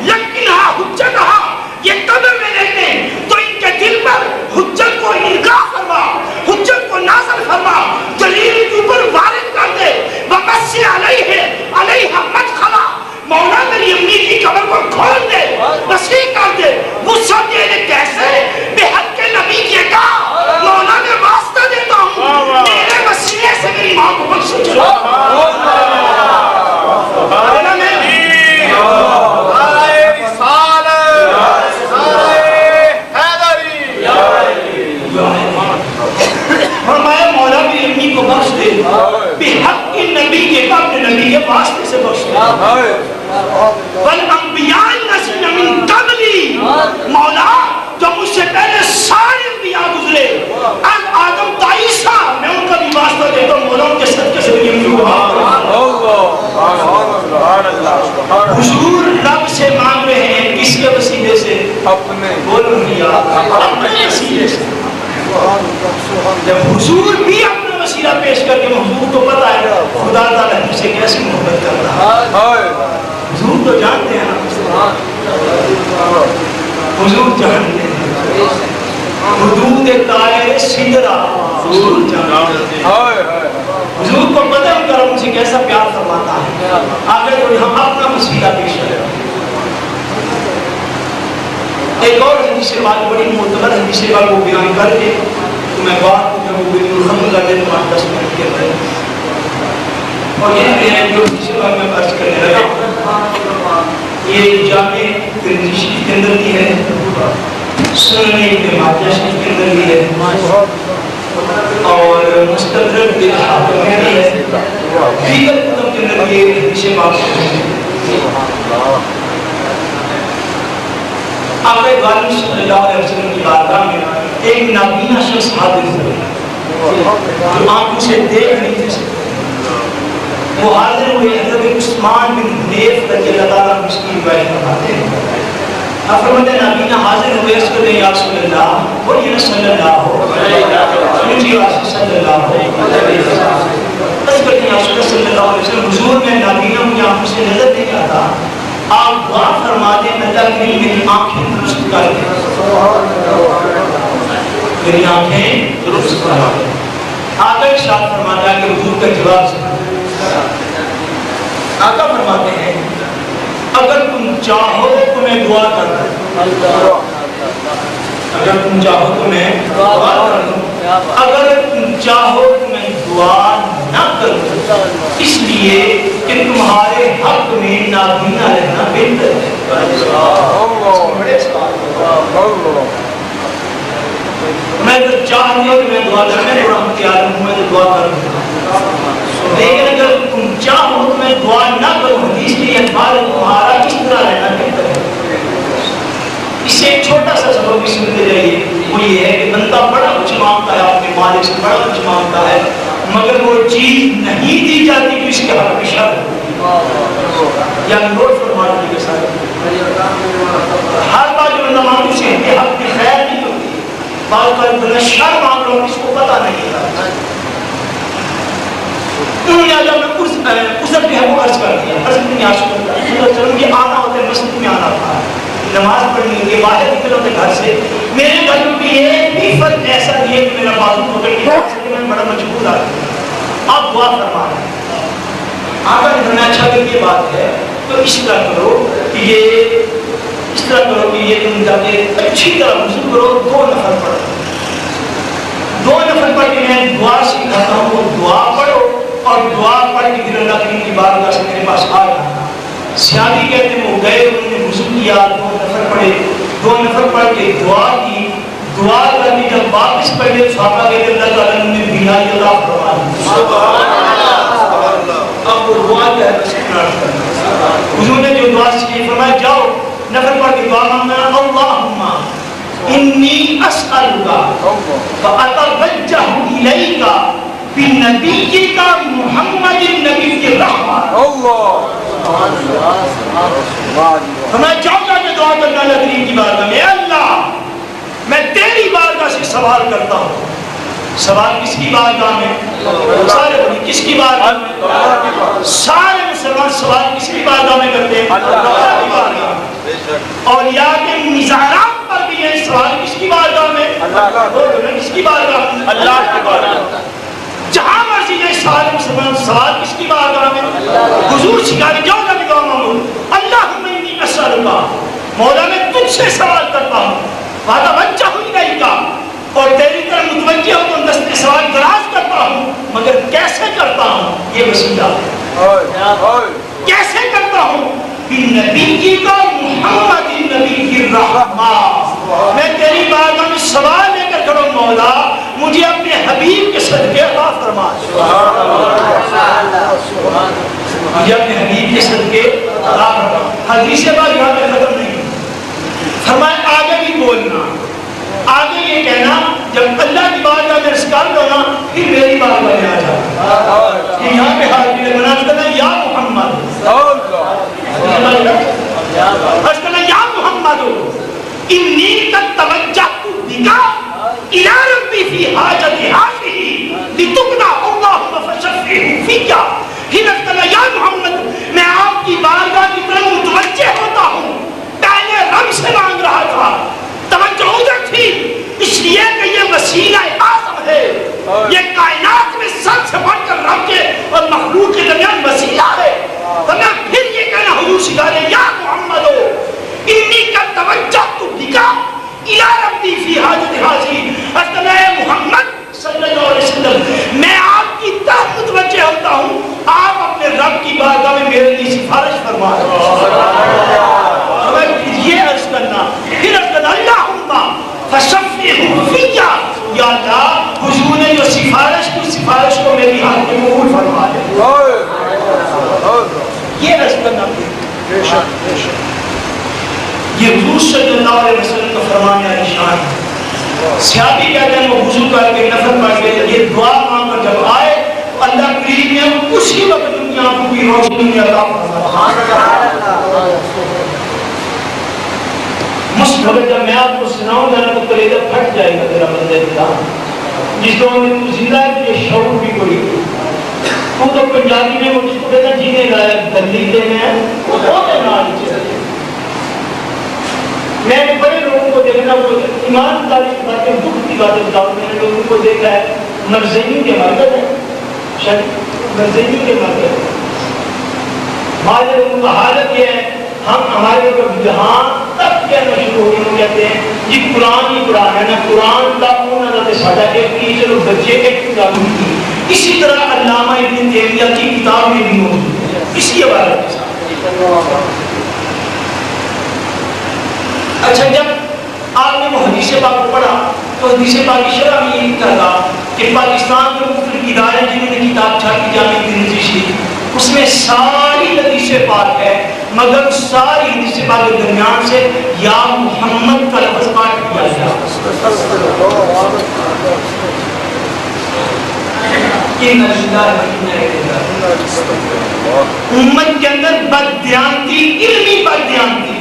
لقنها حجتها، یہ قبر میں رہتے ہیں تو ان کے دل پر حجت کو القاء فرما، حجت کو نازل فرما، دلیل کے اوپر وارد کر دے، ووسع علیہا مدخلا، مولا میری امی کی قبر کو کھول دے، وسیع کر دے، وسعت دے دے، کیسے؟ بحق نبی کے کا، مولا میں واسطہ دیتا ہوں میرے وسیلے سے میری ماں کو بخش دے۔ بحق نبی کے اپنے نبی کے واسطے سے بخش دے، والانبیاء الذین من قبلی، مولا جو مجھ سے پہلے سارے انبیاء گزرے، از آدم تا عیسیٰ، میں ان کا بھی واسطہ دیتا ہوں، مولا ان کے صدقے سے میری امی کو معاف کر۔ حضور رب سے مانگ رہے ہیں، کس کے وسیلے سے؟ بولو یا اپنے وسیلے سے۔ جب حضور بھی اپنا وسیلہ پیش کر کے حضور کو پتا ہے خدا تعالیٰ ہم سے کیسی محبت کر رہا ہے، حضور تو جانتے ہیں، حضور جانتے ہیں حدود طائر سدرہ، حضور جانتے ہیں، حضور کو پتا ہے ان کا رب سے کیسا پیار فرماتا ہے۔ آگے تو ہم اپنا وسیلہ پیش کریں، ایک اور حدیث بات بڑی معتبر حدیث بات کو بیان کر کے تو میں بات کو جب وہ ختم کر دے تو 10 منٹ کے اندر اور یہ جو حدیث بات میں عرض کرنے لگا یہ جامع ترمذی شریف کے اندر بھی ہے، سنن ابن ماجہ شریف کے اندر بھی ہے اور مستدرک بالحاکم میں بھی ہے، دیگر کتب کے اندر بھی حدیث بات آقا غالب صلی اللہ علیہ وسلم کی بارگاہ میں ایک نابینا شخص حاضر ہوئے جو آنکھوں سے دیکھ نہیں تھے سکتے، وہ حاضر ہوئے حضرت عثمان بن حنیف رضی اللہ تعالیٰ عنہ کی روایت فرماتے ہیں، آپ فرماتے ہیں نابینا حاضر ہوئے اس کو یا رسول اللہ وہ یہ صلی اللہ مجھے واسطہ صلی اللہ اس کو یا رسول صلی اللہ علیہ وسلم حضور میں نابینا مجھے آنکھوں سے نظر نہیں آتا، آپ دعا فرما دیں اللہ کریم میری آنکھیں درست کر دیں، میری آنکھیں درست کر دیں۔ آقا ارشاد فرماتا ہے کہ حضور کا جواب سے آقا فرماتے ہیں اگر تم چاہو تو میں دعا کر دوں، اگر تم چاہو تو میں دعا کر دوں، اگر تم چاہو تو میں دعا نہ کروں، اس لیے کہ تمہارے حق میں نابینا رہنا بہتر ہے۔ میں اگر چاہ لیا تو میں دعا کروں، میں رحمت عالم ہوں، میں تو دعا کروں، لیکن اگر تم چاہو تو میں دعا نہ کروں، حدیث کے اخبار تمہارا کس طرح رہنا بہتر ہے۔ اس سے ایک چھوٹا سا سبب بھی سنتے جائیے، وہ یہ ہے کہ بندہ بڑا کچھ مانگتا ہے، اپنے مالک سے بڑا کچھ مانگتا ہے، مگر وہ چیز نہیں دی جاتی کہ اس کے حق میں شر یا نوٹ فرمانے کے ساتھ ہر بات جو بندہ مانگتا ہے اس کے حق میں خیر نہیں ہوتی، بعض کا بندہ شر مانگ رہا ہوں اس کو پتہ نہیں ہے۔ انہوں نے آجا میں عذر بھی ہے وہ عرض کر دیا، عرض نہیں آج کرتا ہے یہ آنا ہوتا ہے، مسجد میں آنا تھا، نماز پڑھنی ہوتی، باہر نکل ہوتے گھر سے، میرے گھر میں بھی ایک بھی فرد ایسا نہیں ہے کہ میرا بازو پکڑ کے کہ میں بڑا مجبور آ گیا، آپ دعا فرما رہے ہیں۔ آقا نے فرمایا اچھا کہ یہ بات ہے تو اس طرح کرو کہ یہ اس طرح کرو کہ یہ تم جا کے اچھی طرح وضو کرو، 2 نفل پڑھو، 2 نفل پڑھ کے میں دعا سکھاتا ہوں، وہ دعا پڑھو اور دعا پڑھ کے پھر اللہ کریم کی بارگاہ سے میرے پاس آ جانا۔ سیادی کہتے ہیں وہ گئے، انہوں نے وضو کیا، 2 نفل پڑھے، 2 نفل پڑھ کے دعا کی، دعا کر کے جب واپس پڑھے صحابہ کہتے اللہ تعالیٰ نے بینائی عطا فرما دی۔ سبحان اللہ۔ اب وہ دعا کیا ہے بس کرنا، حضور نے جو دعا سکھی فرمایا جاؤ نفل پڑھ کے دعا مانگنا، اللہم انی اسألک فأتوجہ الیک بنبیک محمد النبی الرحمہ۔ ہمیں چاہتا کہ دعا کرنا اللہ کریم کی بارگاہ میں، اللہ میں تیری بارگاہ سے سوال کرتا ہوں۔ سوال کس کی بارگاہ میں؟ سارے بڑی کس کی بارگاہ میں؟ سارے مسلمان سوال کس کی بارگاہ میں کرتے ہیں؟ اللہ کی بارگاہ میں۔ اور یا کہ مزارات پر بھی یہ سوال کس کی بارگاہ میں؟ کس کی بارگاہ میں؟ اللہ کی بارگاہ میں۔ جہاں مرضی یہ سارے مسلمان سوال کس کی بارگاہ میں؟ حضور سکھانے جاؤ نبی دعا مانگو، اللہم انی اسألک، مولا میں تجھ سے سوال کرتا ہوں، واتوجہ الیک، اور تیری طرف متوجہ ہو تو دست سوال دراز کرتا ہوں، مگر کیسے کرتا ہوں یہ وسیلہ ہے، کیسے کرتا ہوں؟ بنبی کا محمد النبی الرحمہ، میں تیری بارگاہ میں سوال لے کر کھڑا ہوں، مولا مجھے اپنے حبیب کے صدقے عطا فرما، مجھے اپنے حبیب کے صدقے عطا فرما۔ حدیث بات یہاں پہ ختم نہیں، فرمایا آگے بھی بولنا، آگے یہ کہنا جب اللہ کی بارگاہ میں رسکار کرنا پھر میری بارگاہ میں آ جاتا، کہ یہاں پہ حاضر ہے مناظر کرنا یا محمد، حضرت کرنا یا محمد انی قد توجہت بک الی ربی فی حاجت ہذہ لتقضی اللہم فشفعہ فیہ، حضرت کرنا یا محمد میں آپ کی بارگاہ کی طرف متوجہ ہوتا ہوں، پہلے رب سے مانگ رہا تھا، توجہ ادھر تھی، اس لیے کہ یہ وسیلہ اعظم ہے، یہ کائنات میں سب سے بڑھ کر رب کے اور مخلوق کے درمیان وسیلہ ہے، تو میں پھر یہ کہنا حضور سکھا دے یا محمد انی قد توجہت بک سفارش کو میری حق میں قبول فرما دے. یہ عرض کرنا بے شک بے شک. یہ حضور صلی اللہ علیہ وسلم کا فرمان ہے نشان ہے. صحابی کہتے ہیں وہ وضو کر کے نفل پڑھ کے یہ دعا مانگ کر جب آئے تو اللہ کریم نے اسی وقت ان کی آنکھوں کی روشنی عطا فرمائی. مصطفی جب میں آپ کو سناؤں گا تو کلیجہ پھٹ جائے گا تیرا بندے کا. جس دور میں تو زندہ ہے تجھے شعور بھی کوئی تو پنجابی میں وہ جس کو کہتا جینے لائق دلیلے میں وہ بہت نال چلے. میں نے بڑے لوگوں کو دیکھنا وہ ایمانداری کی باتیں دکھ کی باتیں بتاؤں. میں نے لوگوں کو دیکھا ہے مرزینی کے مرکز ہے شاید مرزینی کے مرکز ہے. ہمارے لوگوں کا حالت یہ ہے ہمارے لوگ جہاں تک کہنا شروع ہو گئے وہ کہتے ہیں جی قرآن ہی قرآن ہے نا قرآن کا انہوں نے ساڈا ایک کی چلو بچے ایک کتاب کی. اسی طرح علامہ ابن تیمیہ کی کتاب میں بھی موجود ہے اسی حوالے کے ساتھ. اچھا جب آپ نے وہ حدیث پاک کو پڑھا تو حدیث پاک کی شرح میں یہ کہا کہ پاکستان کے مختلف ادارے جنہوں نے کتاب چھاپی جامع ترمذی شریف اس میں ساری حدیث پاک ہے مگر ساری حدیث پاک کے درمیان سے یا محمد کا لفظ کاٹ دیا گیا. امت کے اندر بددیانتی علمی بددیانتی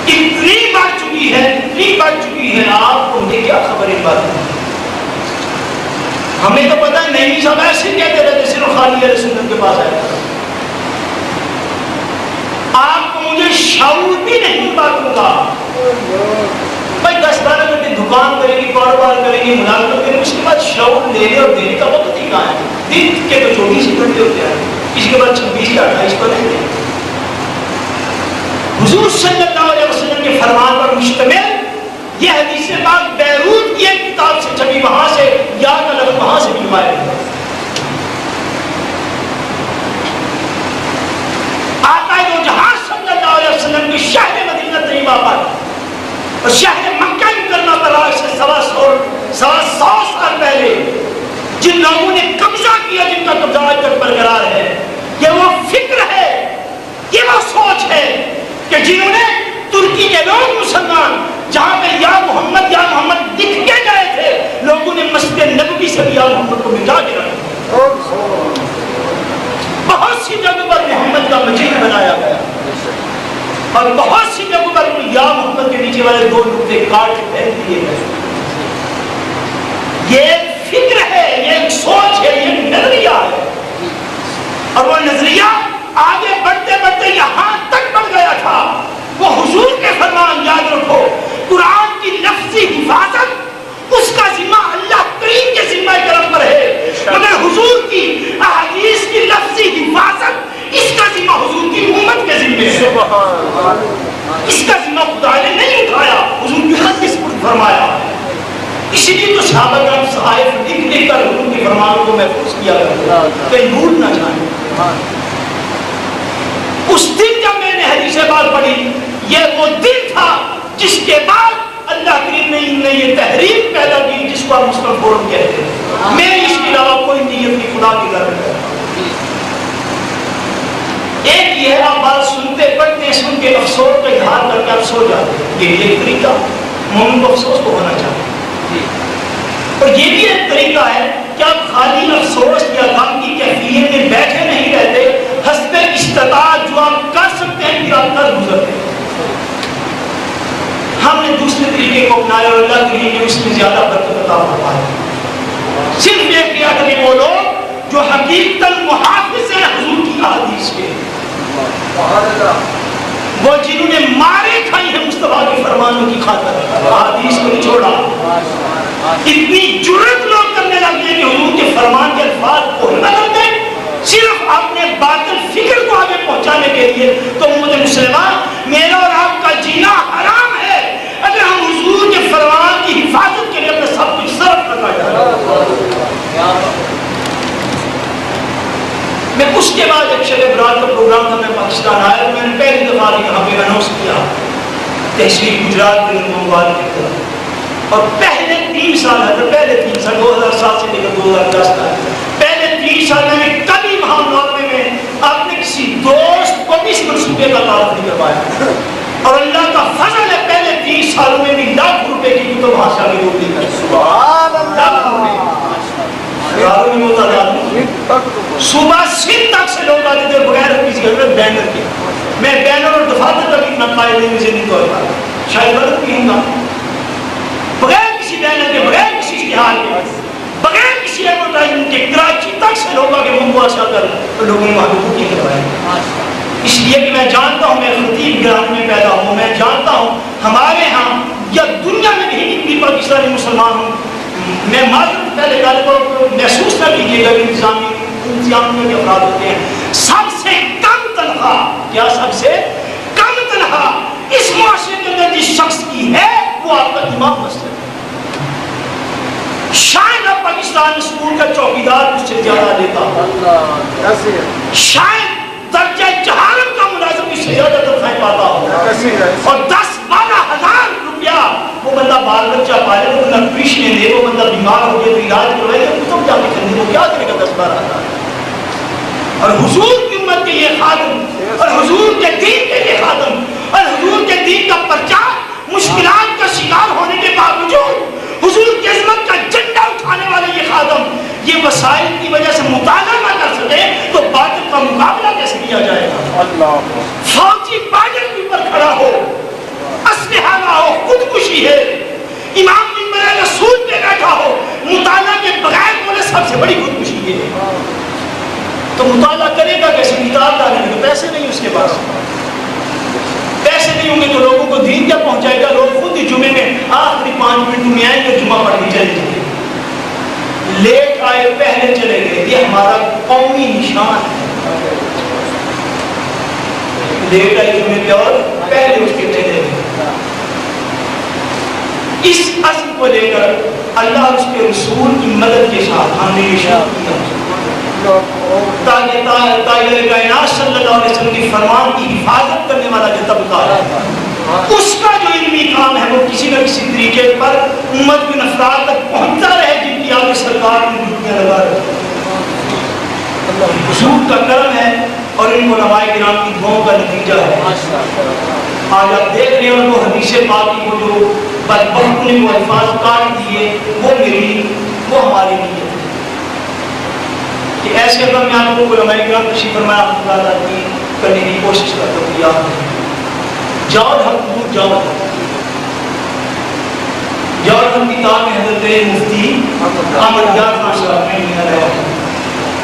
اتنی بڑھ چکی ہے آپ کو مجھے کیا خبر اس بات میں. ہمیں تو پتہ نہیں سب ایسے کہتے رہتے صرف خالی اہل سنت کے پاس آئے. آپ کو مجھے شعور بھی نہیں باتوں کا. بھائی 10-12 گھنٹے دکان کرے گی کاروبار کرے گی ملازمت کرے گی اس کے بعد شعور لینے اور دینے کا وقت ہی کہاں ہے. دن کے تو 24 گھنٹے ہوتے ہیں اس کے بعد 26 یا 28 پر رہتے ہیں. حضور صلی اللہ علیہ وسلم کے فرمان پر مشتمل یہ حدیث پاک بیروت کی ایک کتاب سے چھپی وہاں سے یا کا لفظ وہاں سے بھی روایت ہے. آقا دو جہاں صلی اللہ علیہ وسلم کی شہر مدینہ طیبہ پر اور شہر مکہ مکرمہ پر آج سے 125 سال پہلے جن لوگوں نے قبضہ کیا جن کا قبضہ آج تک برقرار ہے یہ وہ فکر ہے یہ وہ سوچ ہے کہ جنہوں نے ترکی کے لوگ مسلمان جہاں پہ یا محمد دکھ کے گئے تھے لوگوں نے مسجد نبوی سے بھی یا محمد کو مٹا کے رکھا. بہت سی جگہ پر محمد کا مجید بنایا گیا اور بہت سی جگہ پر یا محمد کے نیچے والے 2 نقطے کاٹ کے پھینک دیے گئے. یہ ایک فکر ہے یہ ایک سوچ ہے یہ ایک نظریہ ہے اور وہ نظریہ آگے بڑھتے بڑھتے یہاں تک بڑھ گیا تھا. وہ حضور کے فرمان یاد رکھو قرآن کی لفظی حفاظت اس کا ذمہ اللہ کریم کے ذمہ کرم پر ہے مگر حضور کی احادیث کی لفظی حفاظت اس کا ذمہ حضور کی امت کے ذمہ ہے. اس کا ذمہ خدا نے نہیں اٹھایا حضور کی خط اس پر فرمایا. اسی لیے تو صحابہ کرام صحائف لکھ کر حضور کے فرمانوں کو محفوظ کیا کرتے کہیں بھول نہ جائیں. اس دن جب میں نے حدیث پاک پڑھی یہ وہ دن تھا جس کے بعد اللہ کریم نے یہ تحریک پیدا کی جس کو آپ مسلم فورم کہتے ہیں. میری اس کے علاوہ کوئی نیت نہیں خدا کی گھر میں. ایک یہ ہے آپ بات سنتے پڑھتے سن کے افسوس کا اظہار کر کے آپ سو جاتے ہیں. یہ ایک طریقہ مومن کو افسوس کو ہونا چاہیے اور یہ بھی ایک طریقہ ہے کہ آپ خالی افسوس یا غم کی کیفیت میں بیٹھے نہیں رہتے حسب استطاعت جو آپ کر سکتے ہیں کہ آپ کر گزرتے ہیں. ہم نے دوسرے طریقے کو اپنایا اور اللہ کے لیے اس میں زیادہ برکت عطا فرمایا. صرف یہ کیا کہ وہ لوگ جو حقیقتاً محافظ ہیں حضور کی احادیث کے وہ جنہوں نے مارے کھائی ہیں مصطفیٰ کے فرمانوں کی خاطر احادیث کو نہیں چھوڑا. اتنی جرأت لوگ کرنے لگے کہ حضور کے فرمان کے الفاظ کو نہ کرتے صرف اپنے باطل فکر کو آگے پہنچانے کے لیے. تو امت مسلمہ میرا اور آپ کا جینا حرام ہے اگر ہم حضور کے فرمان کی حفاظت کے لیے اپنا سب کچھ صرف کرنا چاہتے. میں اس کے بعد ایک شب برات کا پروگرام تھا میں پاکستان آیا تو میں نے پہلی دفعہ یہاں پہ اناؤنس کیا تحصیل گجرات کے لوگوں والے اور پہلے 3 سال 2003 2007 سے لے کر 2010 تک پہلے 3 سال میں کبھی وہاں ناروے میں آپ نے کسی دوست کو بھی اس منصوبے کا تعارف نہیں کروایا، اور اللہ کا فضل ہے پہلے 30 سالوں میں بھی لاکھ روپے کی کتب وہاں سے آگے روک لی کر سبحان اللہ صبح سن تک سے لوگ آتے تھے بغیر کسی حضرت بینر کے. میں بینر اور دفاتر تک اتنا قائل نہیں ذہنی طور پر شاید غلط بھی ہوں گا، بغیر کسی بینر کے، بغیر کسی اشتہار کے، بغیر کسی ایڈورٹائزمنٹ کے کراچی تک سے لوگ آگے منگوا سا کر لوگوں نے وہاں بکنگ کروائی. اس لیے کہ میں جانتا ہوں میں خطیب گرامی میں پیدا ہوں، میں جانتا ہوں ہمارے ہاں یا دنیا میں کہیں بھی پاکستانی مسلمان ہوں. میں معذرت پہلے گل کو محسوس نہ کیجیے گا کہ انتظامیہ کے افراد ہوتے ہیں. سب سے کم تنخواہ، کیا سب سے کم تنخواہ اس معاشرے کے اندر جس شخص کی ہے وہ آپ کا امام مسجد ہے. شاید اب پاکستان اسکول کا چوکیدار اس سے زیادہ لیتا ہو، شاید درجہ جہالت کا ملازم اس سے زیادہ تنخواہیں پاتا ہو، اور 10-12 ہزار روپیہ وہ بندہ بال بچہ پالے، وہ بندہ ٹیوشن دے، وہ بندہ بیمار ہو گیا تو علاج کروائے تو تم جا کے کرنے کو کیا کرے گا 10-12 ہزار. اور حضور کی امت کے یہ خادم اور حضور کے دین کے یہ خادم اور حضور کے دین کا پرچار مشکلات کا شکار ہونے کے باوجود حضور کی عظمت کا جھنڈا اٹھانے والے یہ خادم یہ وسائل کی وجہ سے مطالعہ نہ کر سکے تو باطل کا مقابلہ کیسے کیا جائے گا؟ فوجی باجر کے اوپر کھڑا ہو، اسلحہ نہ ہو، خودکشی ہے، امام منبر رسول پہ بیٹھا ہو، مطالعہ کے بغیر بولے سب سے بڑی خودکشی ہے. تو مطالعہ کرے گا کیسے؟ کتاب ڈالنے کے پیسے نہیں اس کے پاس، پیسے نہیں ہوں گے تو لوگوں کو دین کیا پہنچائے گا؟ لوگ خود ہی جمعے میں آخری 5 منٹ میں آئیں گے، جمعہ پڑھ کے چلے جائیں، لیٹ آئے پہلے چلے گئے. یہ ہمارا قومی نشان ہے، لیٹ آئے جمعے پہ اور پہلے اس کے چلے گئے. اس عزم کو لے کر اللہ اور اس کے رسول کی مدد کے ساتھ ہم نے یہ شروع کیا تاکہ تاجر کائنات صلی اللہ علیہ وسلم کی فرمان کی حفاظت کرنے والا جو طبقہ ہے اس کا جو علمی کام ہے وہ کسی نہ کسی طریقے پر امت کے افراد تک پہنچتا رہے جن کی آگے سرکار نے ڈیوٹیاں لگا رہی. حضور کا کرم ہے اور ان علماء کرام کی دعاؤں کا نتیجہ ہے. آج آپ دیکھ رہے ہیں وہ حدیث پاک کی وہ جو بدبخت نے وہ الفاظ کاٹ دیے وہ میری وہ ہماری نہیں ہے کہ ایسے اگر میں آپ کو علماء کرام تشریف فرمایا اللہ کی کرنے کی کوشش کرتا ہوں. یاد جاؤ حق جاؤ جاؤ حق کتاب میں حضرت مفتی احمد یار خان صاحب نے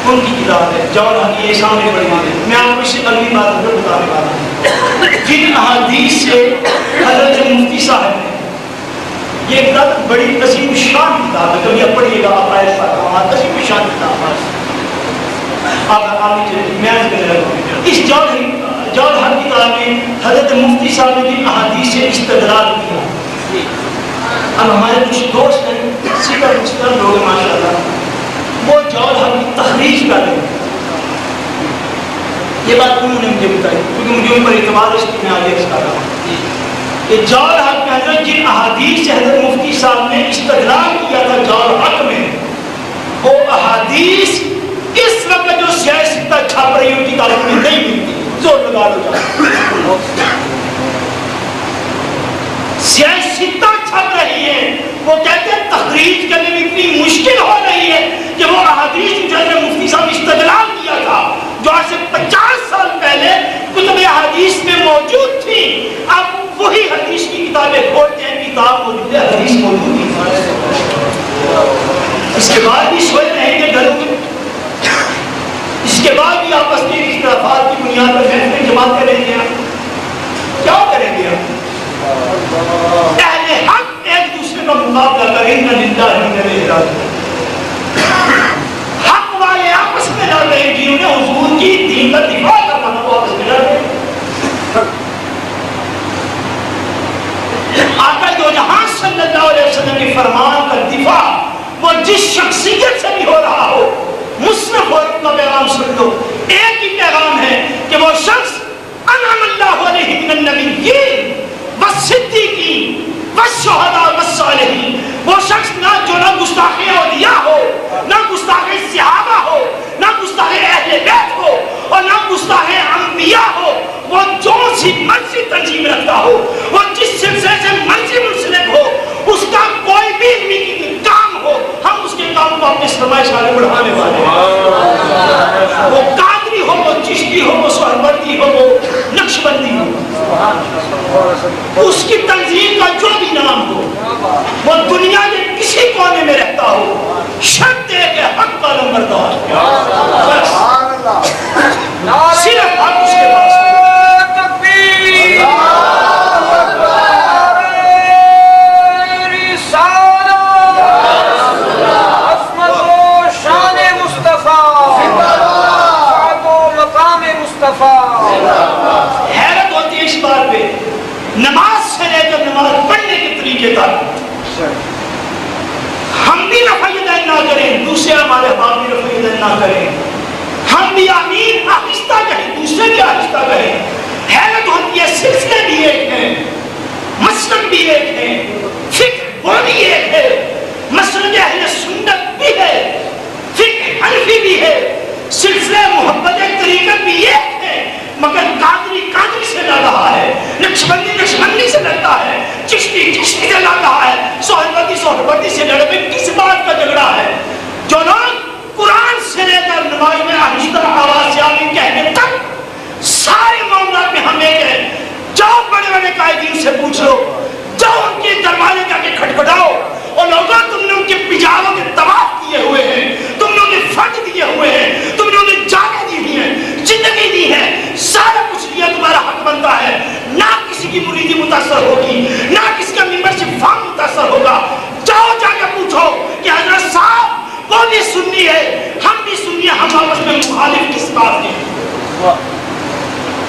ان کی کتاب ہے جاؤ حق، یہ سامنے پڑھی ہے. میں آپ کو اس سے اگلی بات حضرت بتانے والا ہوں جن احادیث سے حضرت مفتی صاحب نے یہ ایک بڑی عظیم شان کتاب ہے، کبھی آپ پڑھیے گا آپ آئے عظیم شان کتاب ہے. اس جوہر حق کتاب میں حضرت مفتی صاحب نے احادیث سے استدلال کیا. اب ہمارے کچھ دوست ہیں سیدھا مسلم لوگ ماشاء اللہ وہ جوہر حق کی تخریج کر رہے ہیں. یہ بات انہوں نے مجھے بتائی کیونکہ مجھے ان پر اعتبار اس کی میں آگے اس کا رہا ہوں. یہ جوہر حق میں حضرت جن احادیث سے حضرت مفتی صاحب نے استدلال کیا تھا جوہر حق میں وہ احادیث اس وقت جو سیاستہ چھاپ رہی ہے ان کی تعلق میں نہیں ملتی. زور لگا لو جاؤ سیاستہ چھپ رہی ہے وہ کہتے ہیں تخریج کرنے میں اتنی مشکل ہو رہی ہے کہ وہ احادیث جو حضرت مفتی صاحب استدلال کیا تھا جو آج سے 50 سال پہلے کتب احادیث میں موجود تھی اب وہی حدیث کی کتابیں کھولتے ہیں کتاب موجود ہے حدیث موجود ہے. اس کے بعد بھی سوچ رہے ہیں گھروں میں اس کے بعد بھی آپس کے اختلافات کی بنیاد پر محفلیں جماعت کریں گے کیا کریں گے اہل حق ایک دوسرے کا مقابلہ کریں گے حق والے آپس میں لڑ رہے ہیں جنہوں نے حضور کی دین کا دفاع کرنا تھا وہ آپس میں لڑ رہے ہیں. آقا دو جہاں صلی اللہ علیہ وسلم کے فرمان کا دفاع وہ جس شخصیت سے بھی ہو رہا ہو مسلم ہو اپنا پیغام سن لو. ایک ہی پیغام ہے کہ وہ شخص انعم اللہ علیہ من النبیین والصدیقین والشہداء والصالحین وہ شخص نہ جو نہ گستاخی اولیاء اپنے فرمائش آگے بڑھانے والے ہیں. وہ قادری ہو، وہ چشتی ہو، وہ سہروردی ہو، وہ نقشبندی ہو، اس کی تنظیم کا جو بھی نام ہو، وہ دنیا کے کسی کونے میں رہتا ہو، شرط ہے کہ حق کا نمبردار بس صرف حق اس کے پاس. حیرت ہوتی ہے اس بات پہ، نماز سے لے کر نماز پڑھنے کے طریقے تک ہم بھی رفع یدین نہ کریں، دوسرے ہمارے باپ بھی رفع یدین نہ کریں، ہم بھی آمین آہستہ کہیں، دوسرے بھی آہستہ کہیں. حیرت ہوتی ہے، سلسلے بھی ایک ہیں، مسلک بھی ایک ہے، فقہ وہ بھی ایک ہے، مسلک اہل سنت بھی ہے، فقہ حنفی بھی ہے، سلسلہ محبت طریقت بھی ایک ہے، مگر قادری قادری سے لڑ رہا ہے، نقشبندی نقشبندی سے لڑتا ہے، چشتی چشتی سے لڑ رہا ہے، سہروردی سہروردی سے لڑ رہا ہے. کس بات کا جھگڑا ہے؟ جو لوگ قرآن سے لے کر نماز میں آہستہ آواز سے آمین کہنے تک سارے معاملات میں ہم ایک ہیں. جاؤ بڑے بڑے قائدین سے پوچھ لو، جاؤ ان کے دروازے جا کے کھٹکھٹاؤ، اور لوگوں تم نے ان کے پجاروں کے طواف کیے ہوئے ہیں، تم نے انہیں فرد دیے ہوئے ہیں، تم نے انہیں جانیں دی ہوئی ہیں، زندگی دی ہے، سارا کچھ دیا، تمہارا حق بنتا ہے. نہ کسی کی مریدی متاثر ہوگی، نہ کسی کا ممبرشپ فارم متاثر ہوگا. جاؤ جا کے پوچھو کہ حضرت صاحب وہ بھی سنی ہے، ہم بھی سنی ہے، ہم آپس میں مخالف کس بات کے؟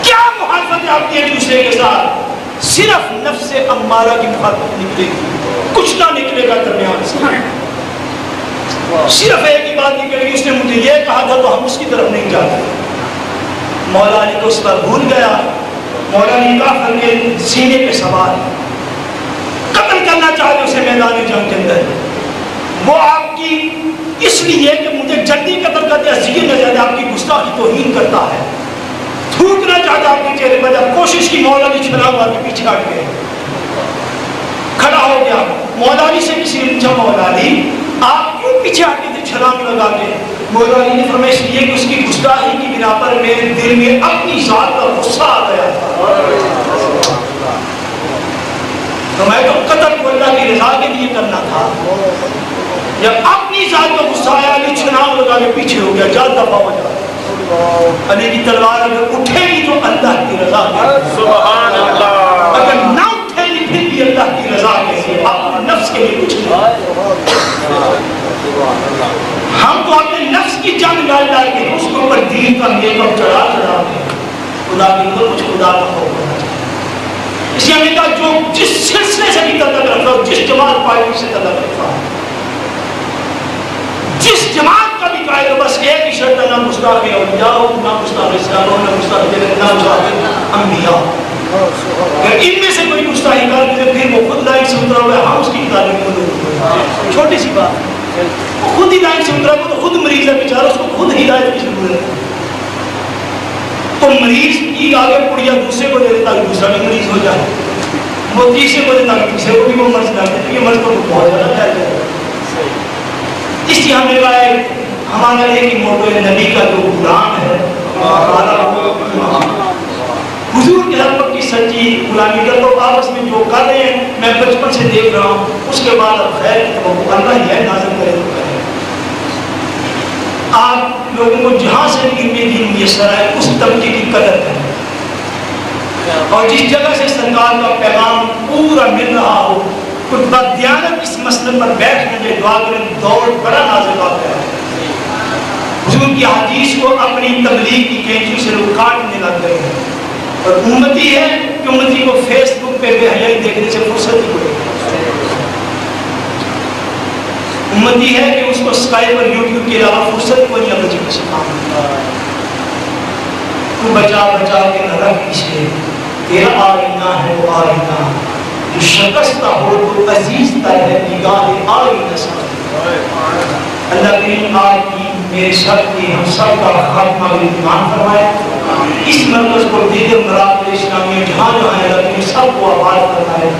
کیا مخالفت ہے آپ کی ایک دوسرے کے ساتھ؟ صرف نفس امارہ کی مخالفت نکلے گی، کچھ نہ نکلے گا درمیان سے. صرف ایک ہی بات نکلے گی، اس نے مجھے یہ کہا تھا تو ہم اس کی طرف نہیں جاتے. مولا علی کو اس پر بھول گیا، مولا علی کا کر کے سینے پہ سوار قتل کرنا چاہتے اسے میدان جنگ کے اندر. وہ آپ کی اس لیے کہ مجھے جلدی قتل کرتے ہیں، نہ زیادہ آپ کی گستاخی توہین کرتا ہے، تھوکنا چاہتا آپ کے چہرے پر. جب کوشش کی مولا علی چھڑا ہوا کے پیچھے ہٹ گئے، کھڑا ہو گیا. مولا علی سے کسی نے پوچھا مولا علی آپ کیوں پیچھے ہٹے تھے چھلانگ لگا کے؟ مولا علی نے فرمایا یہ کہ اس کی گستاخی کی بنا پر میرے دل میں اپنی ذات کا غصہ آ گیا تھا. تو میں تو قتل کو اللہ کی رضا کے لیے کرنا تھا. جب اپنی ذات کا غصہ آیا علی چھلانگ لگا کے پیچھے ہو گیا، جا دفع ہو جا. علی کی تلوار اگر اٹھے گی تو اللہ کی رضا کے، سبحان اللہ، اگر نہ اٹھے گی پھر بھی اللہ کی رضا کے، اپنے نفس کے لیے کچھ نہیں. ہم تو اپنے نفس کی جنگ ڈال ڈال کے اس کے اوپر دین کا میک اپ چڑھا چڑھا کے خدا کی مجھ خدا کا خوف ہونا چاہیے. اس لیے ہمیں کہا جو جس سلسلے سے بھی تعلق رکھتا ہو، جس جماعت پارٹی سے تعلق رکھتا ہو، جس جماعت کا بھی قائد ہو، بس ایک ہی شرط ہے، نہ گستاخ اولیاء ہو، نہ گستاخ صحابہ ہو، نہ گستاخ انبیاء. اگر ان میں سے کوئی گستاخی کر دے پھر وہ خود لائن سے اترا ہوا ہے، ہم اس کی کتابیں میں چھوٹی سی بات، وہ خود ہی لائن سے اترا ہوا تو خود مریض ہے بیچارہ، اس کو خود ہدایت کی ضرورت ہے. تو مریض کی آگے پڑیا دوسرے کو دے دیتا کہ دوسرا بھی مریض ہو جائے، وہ تیسرے کو دیتا کہ تیسرے کو بھی وہ مرض کرتے ہیں. یہ مرض تو بہت زیادہ پھیل جائے. اس لیے ہم نے کہا ہے ہمارا ایک ہی موٹو ہے، نبی کا جو غلام ہے حضور کے حق کی سچی غلامی کر. تو آپس میں جو کر رہے ہیں میں بچپن سے دیکھ رہا ہوں، اس کے بعد اب خیر تو اللہ ہی ہے، نازل کرے تو کرے. آپ لوگوں کو جہاں سے علم دین میسر ہے اس طبقے کی قدر کریں، اور جس جگہ سے سرکار کا پیغام پورا مل رہا ہو، کچھ بدیانت اس مسئلے پر بیٹھ کے دعا کریں. دور بڑا نازل آتا ہے. حضور کی حدیث کو اپنی تبلیغ کی کینچی سے لوگ کاٹنے لگ گئے ہیں، اور امتی ہے کہ امتی کو فیس بک پہ بے حیائی دیکھنے سے فرصت ہی کوئی. امتی ہے کہ اس کو اسکائپ اور یوٹیوب کے علاوہ فرصت کوئی نہیں بچی کسی کام. تو بچا بچا کے نہ رکھ پیچھے، تیرا آئینہ ہے وہ آئینہ جو شکستہ ہو تو عزیز تر ہے نگاہ آئینہ سا. اللہ کریم آج کی میرے سب کی ہم سب کا خاتمہ ایمان فرمائے. اس مرکز کو دیگر مراکز اسلامی جہاں جہاں ہے اللہ کریم سب کو آباد فرمائے.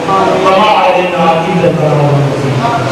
وما علینا الا البلاغ.